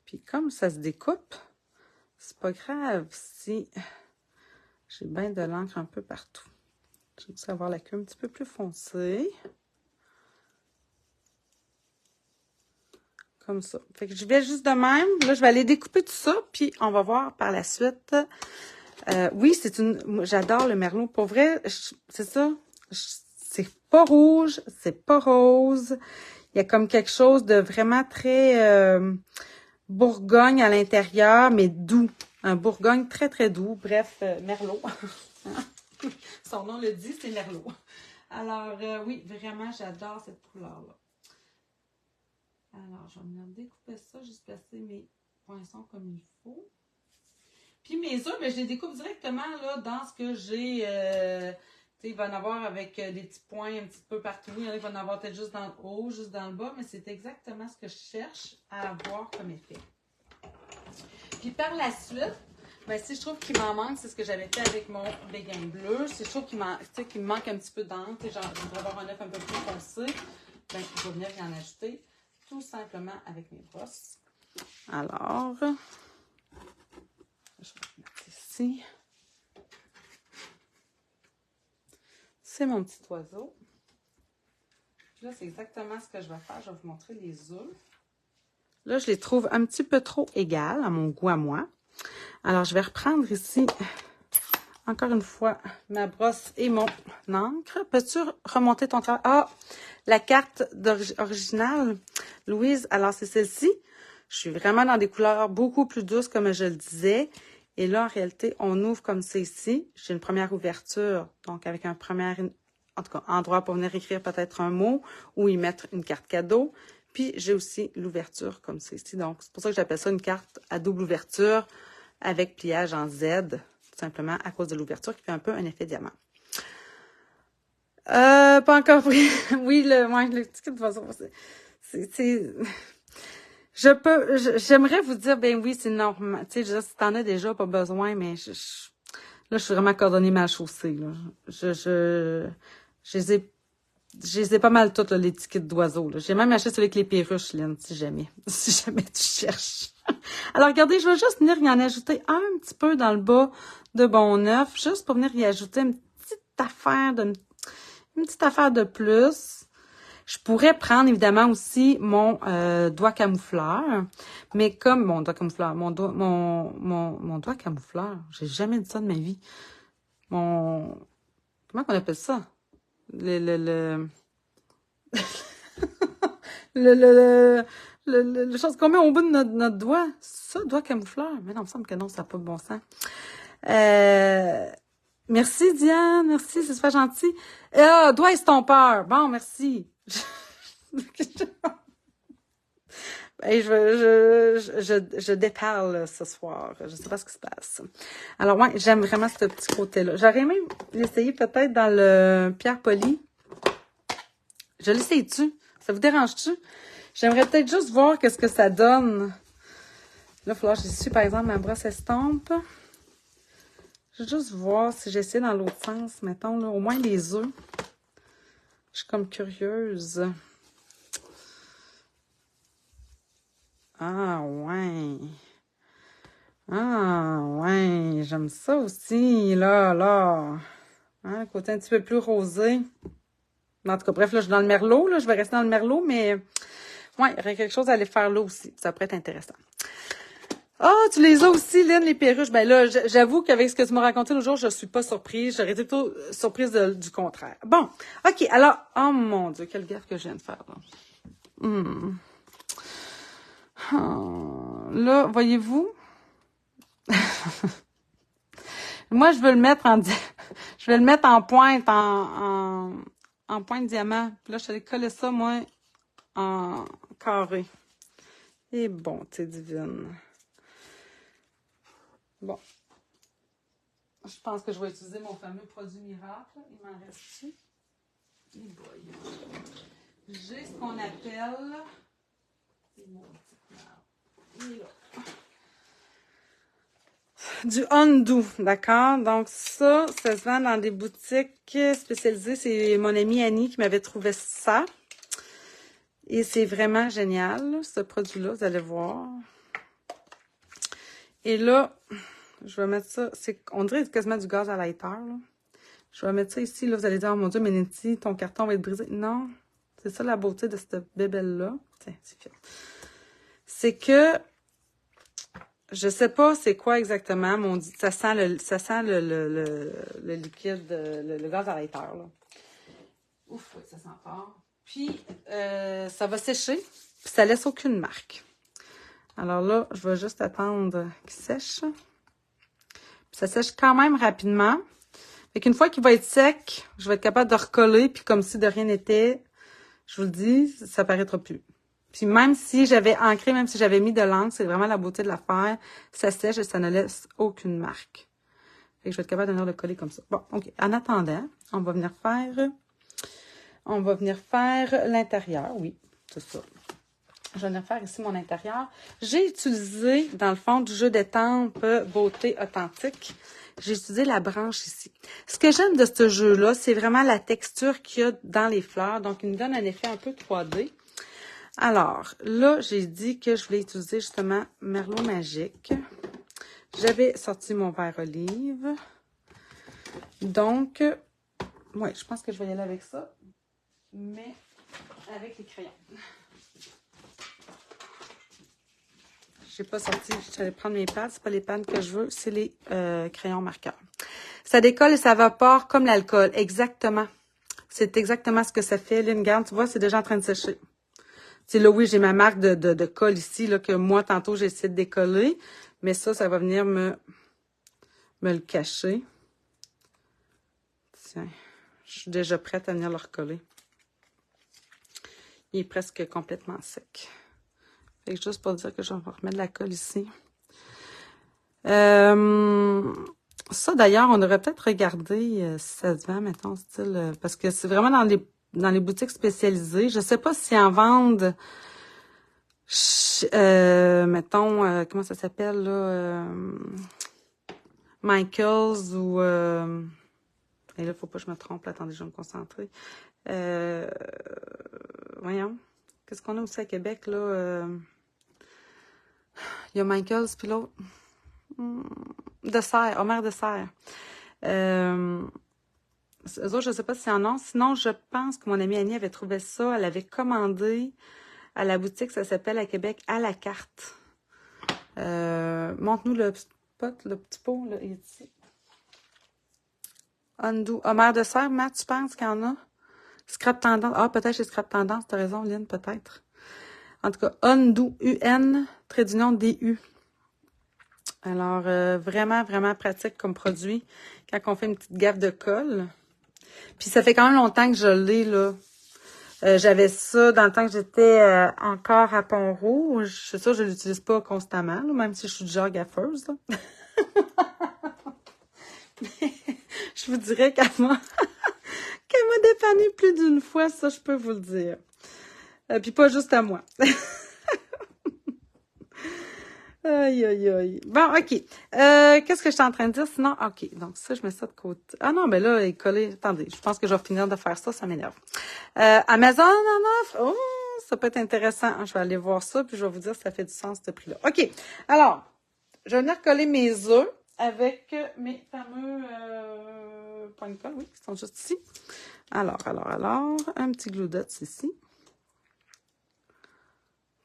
Puis, comme ça se découpe, c'est pas grave si j'ai bien de l'encre un peu partout. J'aime aussi avoir la queue un petit peu plus foncée. Comme ça. Fait que je vais juste de même. Là, je vais aller découper tout ça, puis on va voir par la suite. Oui, j'adore le merlot. Pour vrai, c'est ça. C'est pas rouge, c'est pas rose. Il y a comme quelque chose de vraiment très Bourgogne à l'intérieur, mais doux. Un Bourgogne très, très doux. Bref, merlot. Son nom le dit, c'est merlot. Alors, oui, vraiment, j'adore cette couleur-là. Alors, je vais venir découper ça, juste placer mes poinçons comme il faut. Puis mes œufs, ben, je les découpe directement là, dans ce que j'ai. Il va y en avoir avec des petits points un petit peu partout. Il va y en avoir peut-être juste dans le haut, juste dans le bas, mais c'est exactement ce que je cherche à avoir comme effet. Puis par la suite, ben, si je trouve qu'il m'en manque, c'est ce que j'avais fait avec mon béguin bleu. Si je trouve qu'il me manque un petit peu d'encre, genre je voudrais avoir un œuf un peu plus foncé, ben, je vais venir y en ajouter tout simplement avec mes brosses. Alors, je vais mettre ici. C'est mon petit oiseau. Puis là, c'est exactement ce que je vais faire. Je vais vous montrer les œufs. Là, je les trouve un petit peu trop égales à mon goût à moi. Alors, je vais reprendre ici, encore une fois, ma brosse et mon encre. Peux-tu remonter ton travail? Ah, la carte originale, Louise. Alors, c'est celle-ci. Je suis vraiment dans des couleurs beaucoup plus douces, comme je le disais. Et là, en réalité, on ouvre comme c'est ici. J'ai une première ouverture, donc avec un premier en tout cas, endroit pour venir écrire peut-être un mot ou y mettre une carte cadeau. Puis, j'ai aussi l'ouverture comme ça ici. Donc, c'est pour ça que j'appelle ça une carte à double ouverture avec pliage en Z, tout simplement à cause de l'ouverture qui fait un peu un effet diamant. Pas encore pris. Oui, le ticket de façon. J'aimerais vous dire, ben oui, c'est normal. Tu sais, si t'en as déjà, pas besoin, mais là, je suis vraiment cordonnée mal chaussée, là. Je les ai pas mal toutes, là, les tickets d'oiseaux, là. J'ai même acheté celui avec les perruches, Lynn, si jamais. Si jamais tu cherches. Alors, regardez, je vais juste venir y en ajouter un petit peu dans le bas de Bon Neuf, juste pour venir y ajouter une petite affaire de plus. Je pourrais prendre évidemment aussi mon doigt camoufleur, mais comme mon doigt camoufleur, mon doigt camoufleur, j'ai jamais dit ça de ma vie. Comment qu'on appelle ça? Le chose qu'on met au bout de notre doigt, ça, doigt camoufleur. Mais non, il me semble que non, ça n'a pas de bon sens. Merci, Diane. Merci, c'est super gentil. Doigt estompeur. Bon, merci. Ben, je déparle ce soir. Je sais pas ce qui se passe. Alors, ouais, j'aime vraiment ce petit côté-là. J'aurais même l'essayer peut-être dans le pierre poli. Je l'essaye-tu? Ça vous dérange-tu? J'aimerais peut-être juste voir qu'est-ce que ça donne. Là, il va falloir que j'essuie, par exemple, ma brosse estompe. Je vais juste voir si j'essaie dans l'autre sens, mettons, là, au moins les œufs. Je suis comme curieuse. Ah, ouais. Ah, ouais. J'aime ça aussi, là. Hein, le côté un petit peu plus rosé. En tout cas, bref, là, je suis dans le merlot, là. Je vais rester dans le merlot, mais... ouais, il y aurait quelque chose à aller faire là aussi. Ça pourrait être intéressant. Ah, tu les as aussi, Lynn, les perruches. Ben là, j'avoue qu'avec ce que tu m'as raconté l'autre jour, je suis pas surprise. J'aurais été plutôt surprise du contraire. Bon, OK, alors... oh, mon Dieu, quelle gaffe que je viens de faire, là. Là, voyez-vous? Moi, je veux le mettre je vais le mettre en pointe, en pointe diamant. Puis là, je vais coller ça, moi, en carré. Et bon, t'es divine. Bon. Je pense que je vais utiliser mon fameux produit miracle. Il m'en reste-tu? Et boy. J'ai ce qu'on appelle... c'est mon petit du undo, d'accord? Donc ça se vend dans des boutiques spécialisées. C'est mon amie Annie qui m'avait trouvé ça. Et c'est vraiment génial, ce produit-là, vous allez voir. Et là, je vais mettre ça, on dirait quasiment du gaz à lighter, là. Je vais mettre ça ici, là, vous allez dire, oh mon Dieu, Ménétie, ton carton va être brisé. Non, c'est ça la beauté de cette bébelle-là. Tiens, c'est fait. C'est que, je sais pas c'est quoi exactement, mais on dit, ça sent le liquide, le gaz à lighter, là. Ouf, ça sent fort. Puis, ça va sécher, puis ça laisse aucune marque. Alors là, je vais juste attendre qu'il sèche. Puis ça sèche quand même rapidement. Fait qu'une fois qu'il va être sec, je vais être capable de recoller, puis comme si de rien n'était, je vous le dis, ça paraîtra plus. Puis même si j'avais ancré, même si j'avais mis de l'encre, c'est vraiment la beauté de l'affaire, ça sèche et ça ne laisse aucune marque. Fait que je vais être capable de venir le coller comme ça. Bon, OK. En attendant, on va venir faire l'intérieur. Oui, c'est ça. Je vais venir faire ici mon intérieur. J'ai utilisé, dans le fond, du jeu d'étampes Beauté Authentique. J'ai utilisé la branche ici. Ce que j'aime de ce jeu-là, c'est vraiment la texture qu'il y a dans les fleurs. Donc, il me donne un effet un peu 3D. Alors, là, j'ai dit que je voulais utiliser justement Merlot Magique. J'avais sorti mon verre olive. Donc, ouais, je pense que je vais y aller avec ça. Mais avec les crayons. Je n'ai pas sorti, je vais prendre mes pattes. C'est pas les pannes que je veux, c'est les crayons marqueurs. Ça décolle et ça évapore comme l'alcool. Exactement. C'est exactement ce que ça fait. Là, regarde, tu vois, c'est déjà en train de sécher. Tu sais, là, oui, j'ai ma marque de colle ici, là, que moi, tantôt, j'ai essayé de décoller. Mais ça va venir me le cacher. Tiens, Je suis déjà prête à venir le recoller. Il est presque complètement sec. Fait que juste pour dire que je vais remettre de la colle ici. Ça, d'ailleurs, on devrait peut-être regarder si ça se vend, mettons, style... parce que c'est vraiment dans les boutiques spécialisées. Je sais pas si en vendent... mettons, comment ça s'appelle, là? Michaels ou... et là, faut pas que je me trompe. Là, attendez, je vais me concentrer. Voyons. Qu'est-ce qu'on a aussi à Québec, là? Il y a Michaels, puis l'autre. Dessert, Homer Dessert. Eux autres, je sais pas s'il y en a. Sinon, je pense que mon amie Annie avait trouvé ça. Elle avait commandé à la boutique, ça s'appelle à Québec à la carte. Montre-nous le pot, le petit pot, là, ici. Undo. Homer Dessert, Matt, tu penses qu'il y en a? Scrap Tendance. Ah, peut-être chez Scrap Tendance, t'as raison, Lynn, peut-être. En tout cas, Undo, UN, trait d'union, DU. Alors, vraiment, vraiment pratique comme produit quand on fait une petite gaffe de colle. Puis ça fait quand même longtemps que je l'ai, là. J'avais ça dans le temps que j'étais encore à Pont-Rouge. C'est sûr, je l'utilise pas constamment, là, même si je suis du genre gaffeuse, là. Je vous dirais qu'elle m'a dépanné plus d'une fois, ça, je peux vous le dire. Puis pas juste à moi. Aïe, aïe, aïe. Bon, OK. Qu'est-ce que je suis en train de dire? Sinon, OK. Donc, ça, je mets ça de côté. Ah non, ben là, il est collé. Attendez, je pense que je vais finir de faire ça. Ça m'énerve. Amazon en offre. Oh, ça peut être intéressant. Je vais aller voir ça, puis je vais vous dire si ça fait du sens, ce prix-là. OK. Alors, je vais venir coller mes œufs avec mes fameux points de colle, oui, qui sont juste ici. Alors, un petit glue dots ici.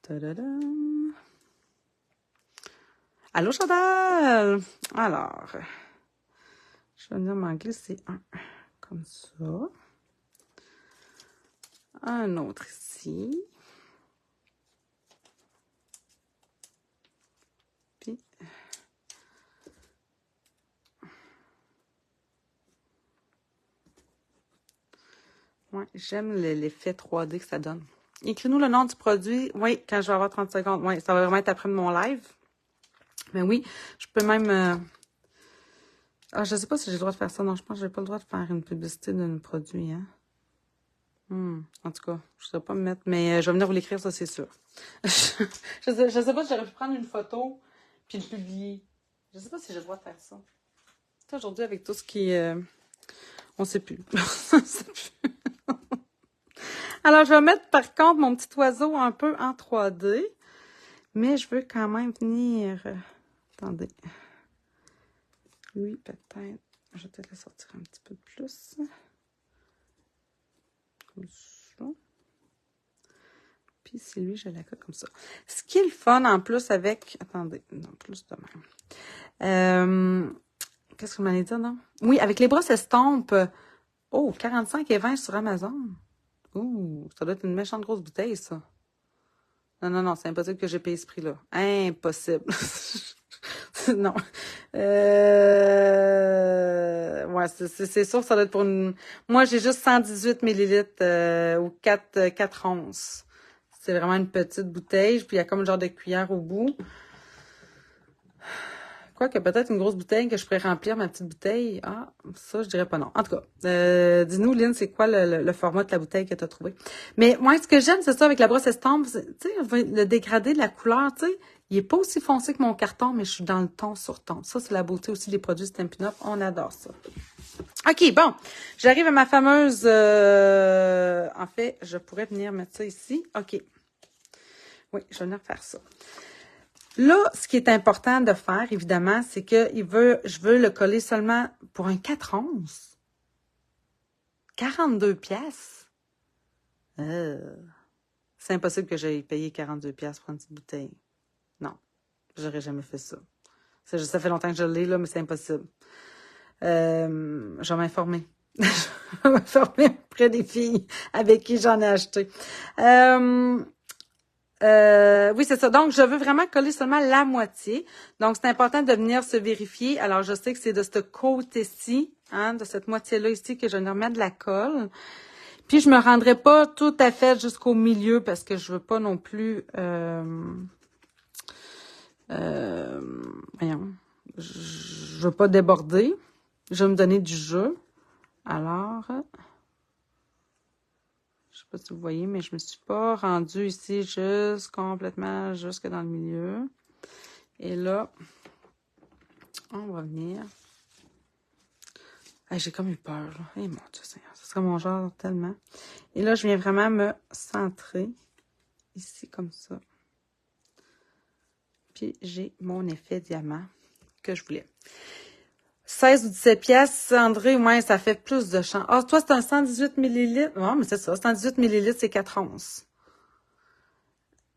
Tadadam. Allô, Chantal! Alors, je vais venir m'en glisser un comme ça. Un autre ici. Puis, ouais, j'aime l'effet 3D que ça donne. Écris-nous le nom du produit. Oui, quand je vais avoir 30 secondes. Oui, ça va vraiment être après mon live. Mais oui, je peux même... je sais pas si j'ai le droit de faire ça. Non, je pense que j'ai pas le droit de faire une publicité d'un produit, hein. En tout cas, je ne sais pas me mettre, mais je vais venir vous l'écrire, ça, c'est sûr. Je sais pas si j'aurais pu prendre une photo puis le publier. Je sais pas si j'ai le droit de faire ça. Aujourd'hui, avec tout ce qui... on sait plus. On sait plus. Alors, je vais mettre, par contre, mon petit oiseau un peu en 3D. Mais je veux quand même venir... attendez. Lui, peut-être... Je vais peut-être le sortir un petit peu plus. Comme ça. Puis c'est lui, je la colle comme ça. Ce qui est le fun en plus avec... Attendez, non, plus de même. Qu'est-ce que vous m'allez dire, non? Oui, avec les brosses estampes. Oh, 45 et 20 sur Amazon. Ouh, ça doit être une méchante grosse bouteille, ça. Non, c'est impossible que j'ai payé ce prix-là. Impossible. Non. Ouais, c'est sûr que ça doit être pour une... Moi, j'ai juste 118 millilitres ou 4 onces. C'est vraiment une petite bouteille. Puis il y a comme un genre de cuillère au bout. Quoique peut-être une grosse bouteille que je pourrais remplir ma petite bouteille. Ah, ça, je dirais pas non. En tout cas, dis-nous, Lynn, c'est quoi le format de la bouteille que tu as trouvé? Mais moi, ce que j'aime, c'est ça, avec la brosse estampe, tu sais, le dégradé de la couleur, tu sais, il est pas aussi foncé que mon carton, mais je suis dans le ton sur ton. Ça, c'est la beauté aussi des produits Stampin' Up. On adore ça. OK, bon. J'arrive à ma fameuse... en fait, je pourrais venir mettre ça ici. OK. Oui, je vais venir faire ça. Là, ce qui est important de faire, évidemment, c'est que je veux le coller seulement pour un 4 onces. 42 pièces. C'est impossible que j'aille payer 42 pièces pour une petite bouteille. Non, j'aurais jamais fait ça. Ça fait longtemps que je l'ai, là, mais c'est impossible. Je vais m'informer. Je vais m'informer auprès des filles avec qui j'en ai acheté. Oui, c'est ça. Donc, je veux vraiment coller seulement la moitié. Donc, c'est important de venir se vérifier. Alors, je sais que c'est de ce côté-ci. hein, de cette moitié-là ici, que je vais remettre de la colle. Puis, je me rendrai pas tout à fait jusqu'au milieu parce que je veux pas non plus... voyons, je veux pas déborder. Je vais me donner du jeu. Alors, je sais pas si vous voyez, mais je me suis pas rendue ici complètement jusque dans le milieu. Et là, on va venir. J'ai comme eu peur, là. Eh mon Dieu Seigneur, ce serait mon genre tellement. Et là, je viens vraiment me centrer ici comme ça. Puis, j'ai mon effet diamant que je voulais. 16 ou 17 pièces, André, ouais, ça fait plus de champ. Ah, toi, c'est un 118 millilitres. Non, mais c'est ça, 118 millilitres, c'est 4 onces.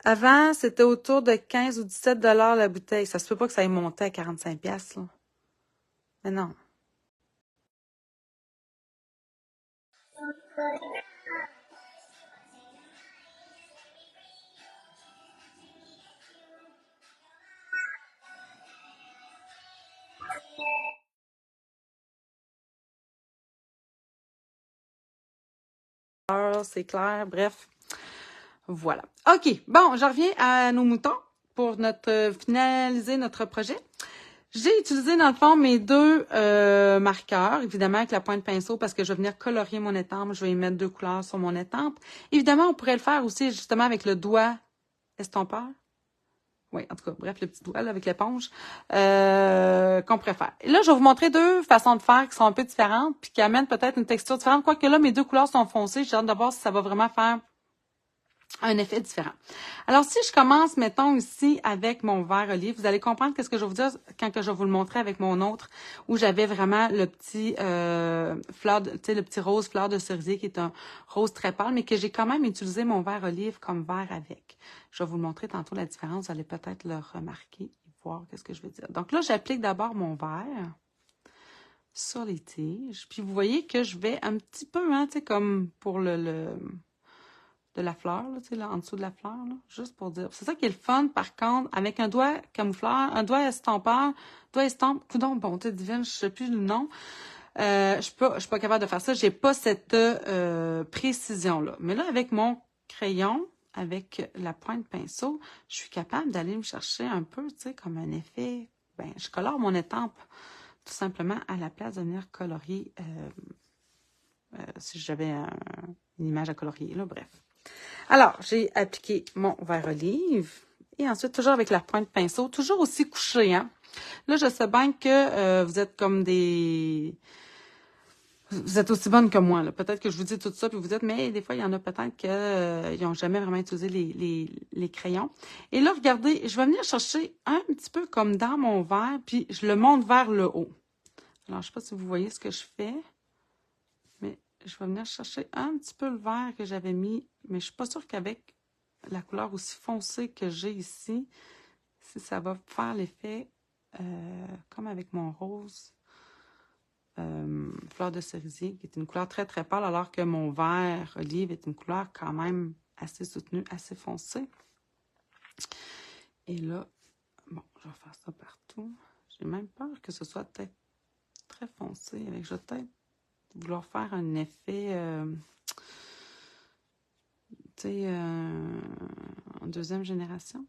Avant, c'était autour de 15 ou 17 $ la bouteille. Ça se peut pas que ça ait monté à 45 pièces, là. Mais non. C'est clair, bref. Voilà. OK, bon, je reviens à nos moutons pour finaliser notre projet. J'ai utilisé, dans le fond, mes deux marqueurs, évidemment, avec la pointe pinceau, parce que je vais venir colorier mon étampe. Je vais y mettre 2 couleurs sur mon étampe. Évidemment, on pourrait le faire aussi, justement, avec le doigt estompeur. Oui, en tout cas, bref, le petit doigt là, avec l'éponge qu'on pourrait faire. Et là, je vais vous montrer 2 façons de faire qui sont un peu différentes, puis qui amènent peut-être une texture différente. Quoique là, mes 2 couleurs sont foncées. J'ai hâte de voir si ça va vraiment faire un effet différent. Alors, si je commence, mettons, ici, avec mon vert olive, vous allez comprendre qu'est-ce que je vais vous dire quand que je vais vous le montrer avec mon autre, où j'avais vraiment le petit le petit rose fleur de cerisier, qui est un rose très pâle, mais que j'ai quand même utilisé mon vert olive comme vert avec. Je vais vous le montrer tantôt, la différence. Vous allez peut-être le remarquer et voir qu'est-ce que je veux dire. Donc là, j'applique d'abord mon vert sur les tiges. Puis vous voyez que je vais un petit peu, hein, tu sais, comme pour de la fleur, là, tu sais, là, en dessous de la fleur, là, juste pour dire. C'est ça qui est le fun, par contre, avec un doigt camoufleur, un doigt estompeur, doigt estompe, coudon, bonté divine, je sais plus le nom. Je suis pas capable de faire ça. J'ai pas cette précision-là. Mais là, avec mon crayon, avec la pointe pinceau, je suis capable d'aller me chercher un peu, tu sais, comme un effet. Ben, je colore mon étampe, tout simplement, à la place de venir colorier, si j'avais une image à colorier, là, bref. Alors, j'ai appliqué mon vert olive et ensuite, toujours avec la pointe pinceau, toujours aussi couché, hein. Là, je sais bien que vous êtes comme des... Vous êtes aussi bonne que moi, là. Peut-être que je vous dis tout ça, puis vous dites, mais des fois, il y en a peut-être qui n'ont jamais vraiment utilisé les crayons. Et là, regardez, je vais venir chercher un petit peu comme dans mon vert, puis je le monte vers le haut. Alors, je ne sais pas si vous voyez ce que je fais, mais je vais venir chercher un petit peu le vert que j'avais mis, mais je ne suis pas sûre qu'avec la couleur aussi foncée que j'ai ici, si ça va faire l'effet comme avec mon rose. Fleur de cerisier, qui est une couleur très, très pâle, alors que mon vert olive est une couleur quand même assez soutenue, assez foncée. Et là, bon, je vais faire ça partout. J'ai même peur que ce soit peut-être très foncé. Je vais peut-être vouloir faire un effet, tu sais, en deuxième génération.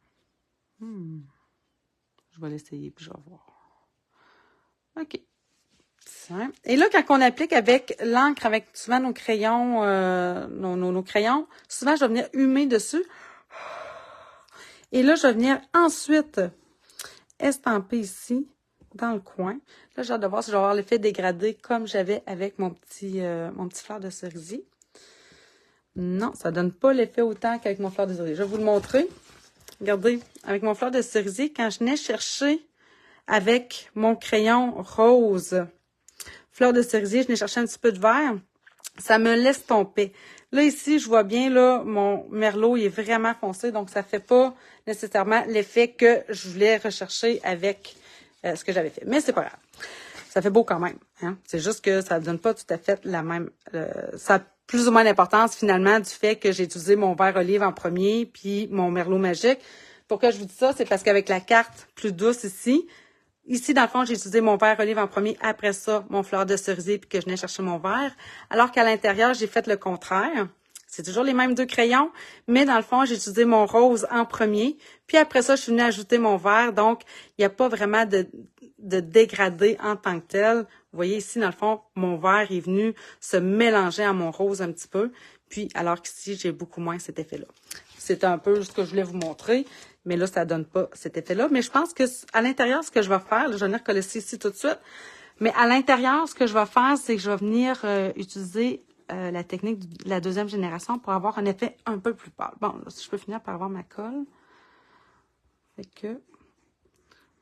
Je vais l'essayer, puis je vais voir. OK. Et là, quand on applique avec l'encre, avec souvent nos crayons, nos crayons, souvent, je vais venir humer dessus. Et là, je vais venir ensuite estamper ici, dans le coin. Là, j'ai hâte de voir si je vais avoir l'effet dégradé comme j'avais avec mon petit fleur de cerisier. Non, ça donne pas l'effet autant qu'avec mon fleur de cerisier. Je vais vous le montrer. Regardez, avec mon fleur de cerisier, quand je venais chercher avec mon crayon rose, fleur de cerisier, je venais chercher un petit peu de vert, ça me laisse tomber. Là, ici, je vois bien, là, mon merlot, il est vraiment foncé, donc ça fait pas nécessairement l'effet que je voulais rechercher avec ce que j'avais fait. Mais c'est pas grave. Ça fait beau quand même, hein. C'est juste que ça ne donne pas tout à fait la même... ça a plus ou moins d'importance, finalement, du fait que j'ai utilisé mon vert olive en premier, puis mon merlot magique. Pourquoi je vous dis ça? C'est parce qu'avec la carte plus douce ici, Ici, dans le fond, j'ai utilisé mon vert olive en premier, après ça, mon fleur de cerisier, puis que je venais chercher mon vert. Alors qu'à l'intérieur, j'ai fait le contraire. C'est toujours les mêmes deux crayons, mais dans le fond, j'ai utilisé mon rose en premier, puis après ça, je suis venue ajouter mon vert, donc il n'y a pas vraiment de dégradé en tant que tel. Vous voyez ici, dans le fond, mon vert est venu se mélanger à mon rose un petit peu, puis alors qu'ici, j'ai beaucoup moins cet effet-là. C'est un peu ce que je voulais vous montrer, mais là, ça donne pas cet effet-là. Mais je pense que à l'intérieur, ce que je vais faire, là, je vais venir coller ici tout de suite, mais à l'intérieur, ce que je vais faire, c'est que je vais venir utiliser la technique de la deuxième génération pour avoir un effet un peu plus pâle. Bon, là, si je peux finir par avoir ma colle. Fait que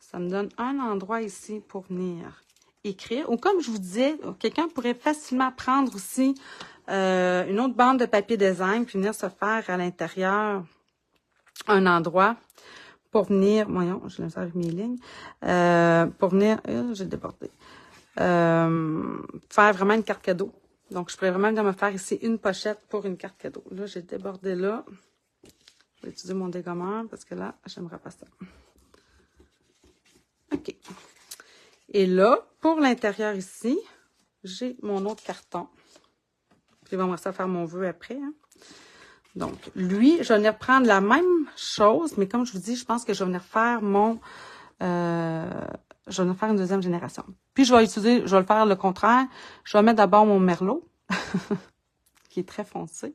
ça me donne un endroit ici pour venir écrire. Ou comme je vous disais, quelqu'un pourrait facilement prendre aussi une autre bande de papier design puis venir se faire à l'intérieur un endroit pour venir, voyons, je l'ai avec mes lignes, pour venir, j'ai débordé, faire vraiment une carte cadeau. Donc, je pourrais vraiment venir me faire ici une pochette pour une carte cadeau. Là, j'ai débordé là. Je vais utiliser mon dégommeur parce que là, j'aimerais pas ça. OK. Et là, pour l'intérieur ici, j'ai mon autre carton. Puis, on va ça faire mon vœu après. Hein. Donc, lui, je vais venir prendre la même chose, mais comme je vous dis, je pense que je vais venir faire je vais venir faire une deuxième génération. Puis, je vais le faire le contraire. Je vais mettre d'abord mon merlot, qui est très foncé.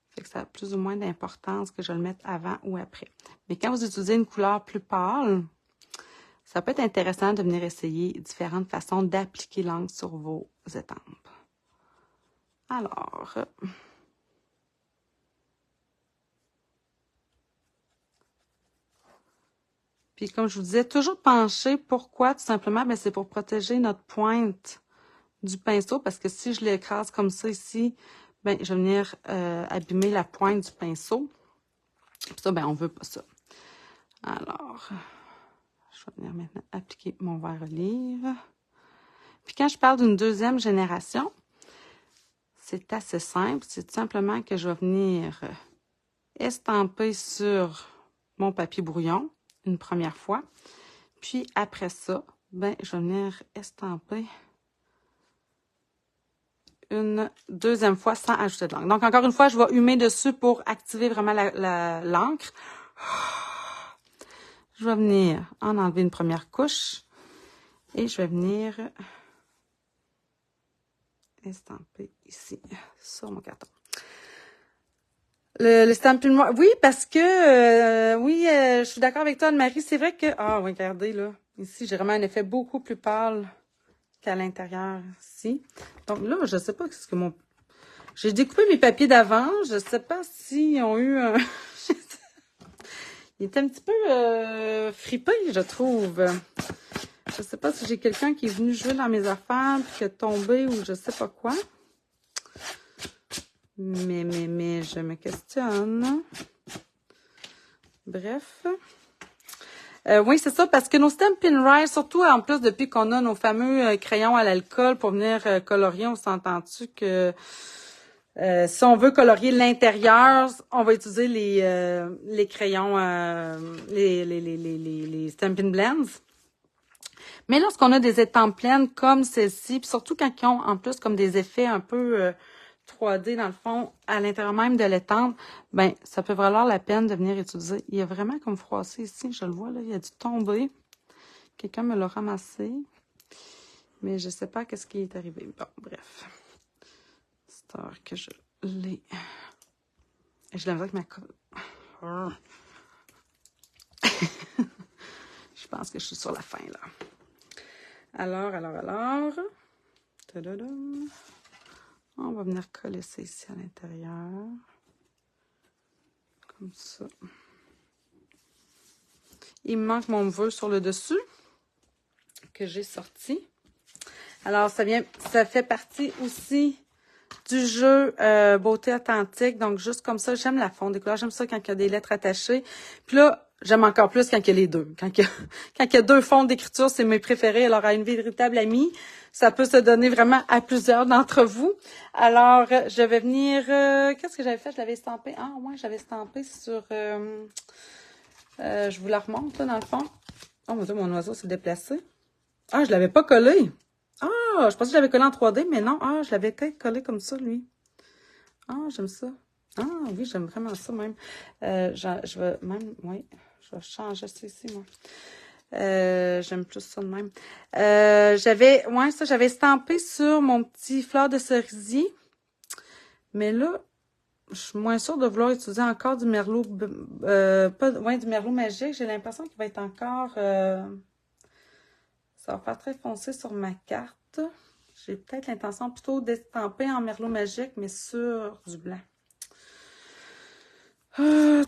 Fait que ça a plus ou moins d'importance que je le mette avant ou après. Mais quand vous utilisez une couleur plus pâle, ça peut être intéressant de venir essayer différentes façons d'appliquer l'encre sur vos étampes. Alors... Puis comme je vous disais, toujours pencher. Pourquoi? Tout simplement, ben, c'est pour protéger notre pointe du pinceau. Parce que si je l'écrase comme ça ici, ben, je vais venir abîmer la pointe du pinceau. Puis ça, ben, on veut pas ça. Alors, je vais venir maintenant appliquer mon vert olive. Puis quand je parle d'une deuxième génération, c'est assez simple. C'est tout simplement que je vais venir estamper sur mon papier brouillon une première fois. Puis après ça, ben, je vais venir estamper une deuxième fois sans ajouter de l'encre. Donc, encore une fois, je vais humer dessus pour activer vraiment l'encre. Je vais venir en enlever une première couche et je vais venir estamper ici sur mon carton. Le stamping noir. Oui, parce que, oui, je suis d'accord avec toi, Anne-Marie. C'est vrai que, ah, oui, regardez, là. Ici, j'ai vraiment un effet beaucoup plus pâle qu'à l'intérieur, ici. Donc là, je sais pas ce que mon... J'ai découpé mes papiers d'avant. Je sais pas s'ils ont eu un... Il est un petit peu fripé, je trouve. Je sais pas si j'ai quelqu'un qui est venu jouer dans mes affaires puis qui est tombé ou je sais pas quoi. Mais, je me questionne. Bref. Oui, c'est ça, parce que nos Stampin' Rise, surtout en plus depuis qu'on a nos fameux crayons à l'alcool pour venir colorier, on s'entend-tu que si on veut colorier l'intérieur, on va utiliser les crayons, les Stampin' Blends. Mais lorsqu'on a des étampes pleines comme celle-ci, puis surtout quand ils ont en plus comme des effets un peu... 3D dans le fond, à l'intérieur même de l'étampe, ben ça peut valoir la peine de venir utiliser. Il y a vraiment comme froissé ici, je le vois là, il a dû tomber. Quelqu'un me l'a ramassé, mais je sais pas qu'est-ce qui est arrivé. Bon, bref. C'est heure que je l'ai. Je l'ai avec ma colle. Je pense que je suis sur la fin là. Alors. Tadadam. On va venir coller ça ici à l'intérieur. Comme ça. Il me manque mon vœu sur le dessus que j'ai sorti. Alors, ça fait partie aussi du jeu Beauté authentique. Donc, juste comme ça, j'aime la fonte des couleurs. J'aime ça quand il y a des lettres attachées. Puis là, j'aime encore plus quand il y a les deux. Quand il y a deux fonds d'écriture, c'est mes préférés. Alors, à une véritable amie, ça peut se donner vraiment à plusieurs d'entre vous. Alors, je vais venir... qu'est-ce que j'avais fait? Je l'avais estampé. Ah, ouais, j'avais estampé sur... je vous la remonte, là, dans le fond. Oh mon Dieu, mon oiseau s'est déplacé. Ah, je l'avais pas collé. Ah, je pensais que je l'avais collé en 3D, mais non. Ah, je l'avais collé comme ça, lui. Ah, j'aime ça. Ah, oui, j'aime vraiment ça même. Je vais même, oui, je vais changer ça ici, moi. J'aime plus ça de même. J'avais estampé sur mon petit fleur de cerisier. Mais là, je suis moins sûre de vouloir utiliser encore du merlot, du merlot magique. J'ai l'impression qu'il va être encore, ça va faire très foncé sur ma carte. J'ai peut-être l'intention plutôt d'estamper en merlot magique, mais sur du blanc.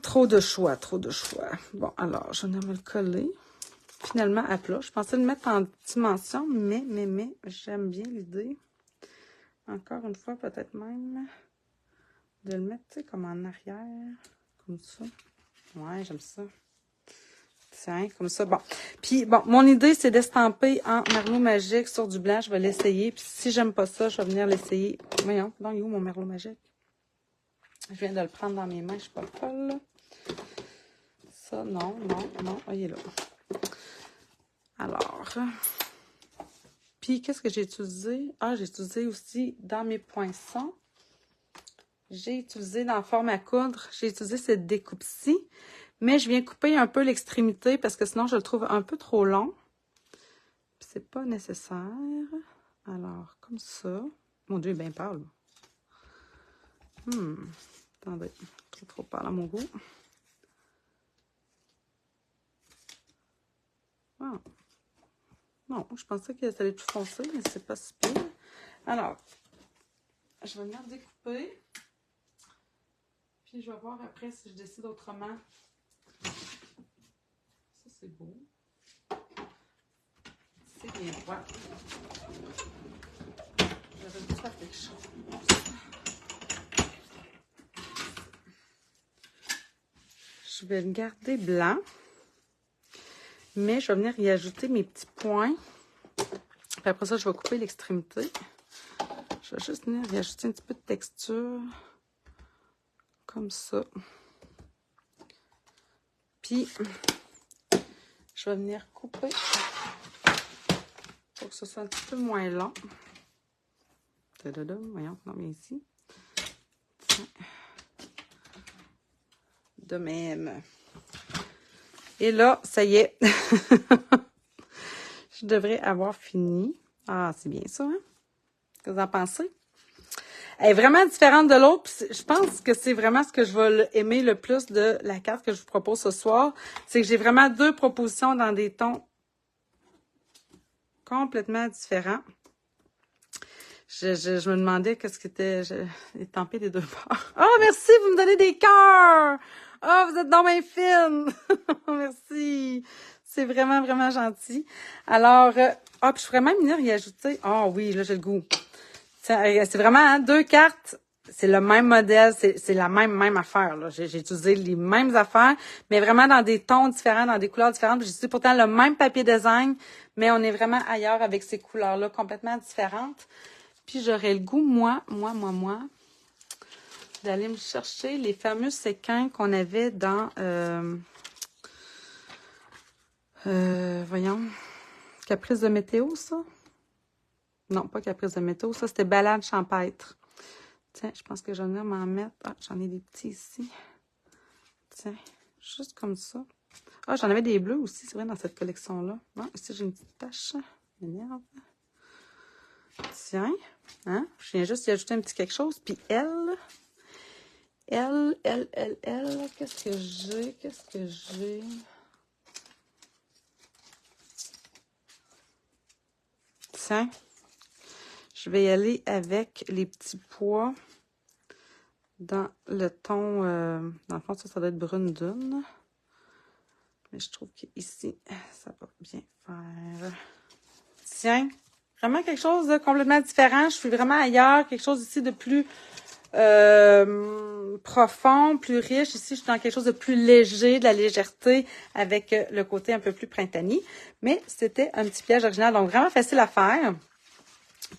Trop de choix, trop de choix. Bon, alors, je vais me le coller. Finalement, à plat. Je pensais le mettre en dimension, mais, j'aime bien l'idée. Encore une fois, peut-être même de le mettre, tu sais, comme en arrière, comme ça. Ouais, j'aime ça. Tiens, comme ça. Bon. Puis, bon, mon idée, c'est d'estamper en merlot magique sur du blanc. Je vais l'essayer. Puis, si j'aime pas ça, je vais venir l'essayer. Voyons, donc, il est où mon merlot magique? Je viens de le prendre dans mes mains. Je suis pas folle, là. Ça, non. Oh, il est là. Alors, puis, qu'est-ce que j'ai utilisé? Ah, j'ai utilisé aussi dans mes poinçons. J'ai utilisé dans la forme à coudre, j'ai utilisé cette découpe-ci. Mais je viens couper un peu l'extrémité parce que sinon, je le trouve un peu trop long. Puis, c'est pas nécessaire. Alors, comme ça. Mon Dieu, il est bien pâle. Attendez, trop pâle à mon goût. Ah. Non, je pensais que ça allait être plus foncé, mais c'est pas si pire. Alors, je vais venir découper. Puis je vais voir après si je décide autrement. Ça, c'est beau. C'est bien droit. J'aurais dû faire quelque chose. Je vais le garder blanc. Mais je vais venir y ajouter mes petits points. Puis après ça, je vais couper l'extrémité. Je vais juste venir y ajouter un petit peu de texture. Comme ça. Puis, je vais venir couper pour que ce soit un petit peu moins long. Voyons, on vient ici. Tiens. De même. Et là, ça y est. Je devrais avoir fini. Ah, c'est bien ça, hein? Qu'est-ce que vous en pensez? Elle est vraiment différente de l'autre. Je pense que c'est vraiment ce que je vais aimer le plus de la carte que je vous propose ce soir. C'est que j'ai vraiment deux propositions dans des tons complètement différents. Je me demandais qu'est-ce qui était étampé des deux bords. Oh, merci, vous me donnez des cœurs! Oh, vous êtes dans mes fines! Merci! C'est vraiment, vraiment gentil. Alors, puis je pourrais même venir y ajouter. Ah oui, là, j'ai le goût. C'est vraiment hein, deux cartes. C'est le même modèle, c'est la même affaire. J'ai utilisé les mêmes affaires, mais vraiment dans des tons différents, dans des couleurs différentes. J'ai utilisé pourtant le même papier design, mais on est vraiment ailleurs avec ces couleurs-là complètement différentes. Puis j'aurais le goût, moi, d'aller me chercher les fameux séquins qu'on avait dans, voyons, Caprice de météo, ça? Non, pas Caprice de météo, ça c'était Balade champêtre. Tiens, je pense que je vais m'en mettre. Ah, j'en ai des petits ici. Tiens, juste comme ça. Ah, j'en avais des bleus aussi, c'est vrai, dans cette collection-là. Ah, ici, j'ai une petite tache. M'énerve. Tiens, hein, je viens juste y ajouter un petit quelque chose. Puis elle, qu'est-ce que j'ai? Tiens, je vais y aller avec les petits pois dans le ton, dans le fond, ça doit être brune dune. Mais je trouve qu'ici, ça va bien faire. Tiens, vraiment quelque chose de complètement différent. Je suis vraiment ailleurs, quelque chose ici de plus profond, plus riche. Ici, je suis dans quelque chose de plus léger, de la légèreté, avec le côté un peu plus printanier. Mais c'était un petit piège original, donc vraiment facile à faire.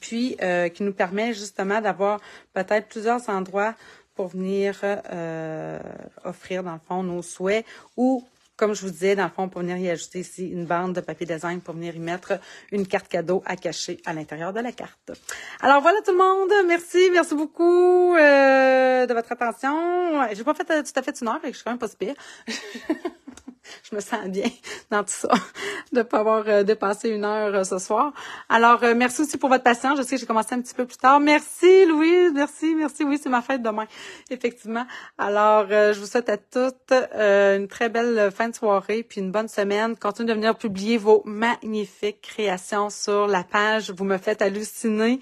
Puis, qui nous permet justement d'avoir peut-être plusieurs endroits pour venir offrir, dans le fond, nos souhaits ou comme je vous disais, dans le fond, pour venir y ajouter ici une bande de papier design pour venir y mettre une carte cadeau à cacher à l'intérieur de la carte. Alors voilà tout le monde, merci beaucoup de votre attention. J'ai pas fait tout à fait une heure, fait que je suis quand même pas si pire. Je me sens bien dans tout ça, de pas avoir dépassé une heure ce soir. Alors, merci aussi pour votre patience. Je sais que j'ai commencé un petit peu plus tard. Merci, Louise. Merci. Oui, c'est ma fête demain, effectivement. Alors, je vous souhaite à toutes une très belle fin de soirée, puis une bonne semaine. Continuez de venir publier vos magnifiques créations sur la page. Vous me faites halluciner.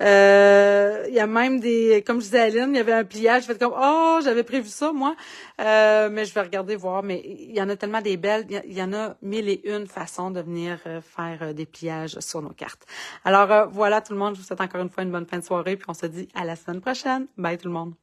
Il y a même comme je disais à Aline, il y avait un pliage. Je fais comme, oh, j'avais prévu ça, moi. Mais je vais regarder, voir. Mais il y en a tellement des belles. Il y en a 1001 façons de venir faire des pliages sur nos cartes. Alors, voilà tout le monde. Je vous souhaite encore une fois une bonne fin de soirée. Puis on se dit à la semaine prochaine. Bye tout le monde.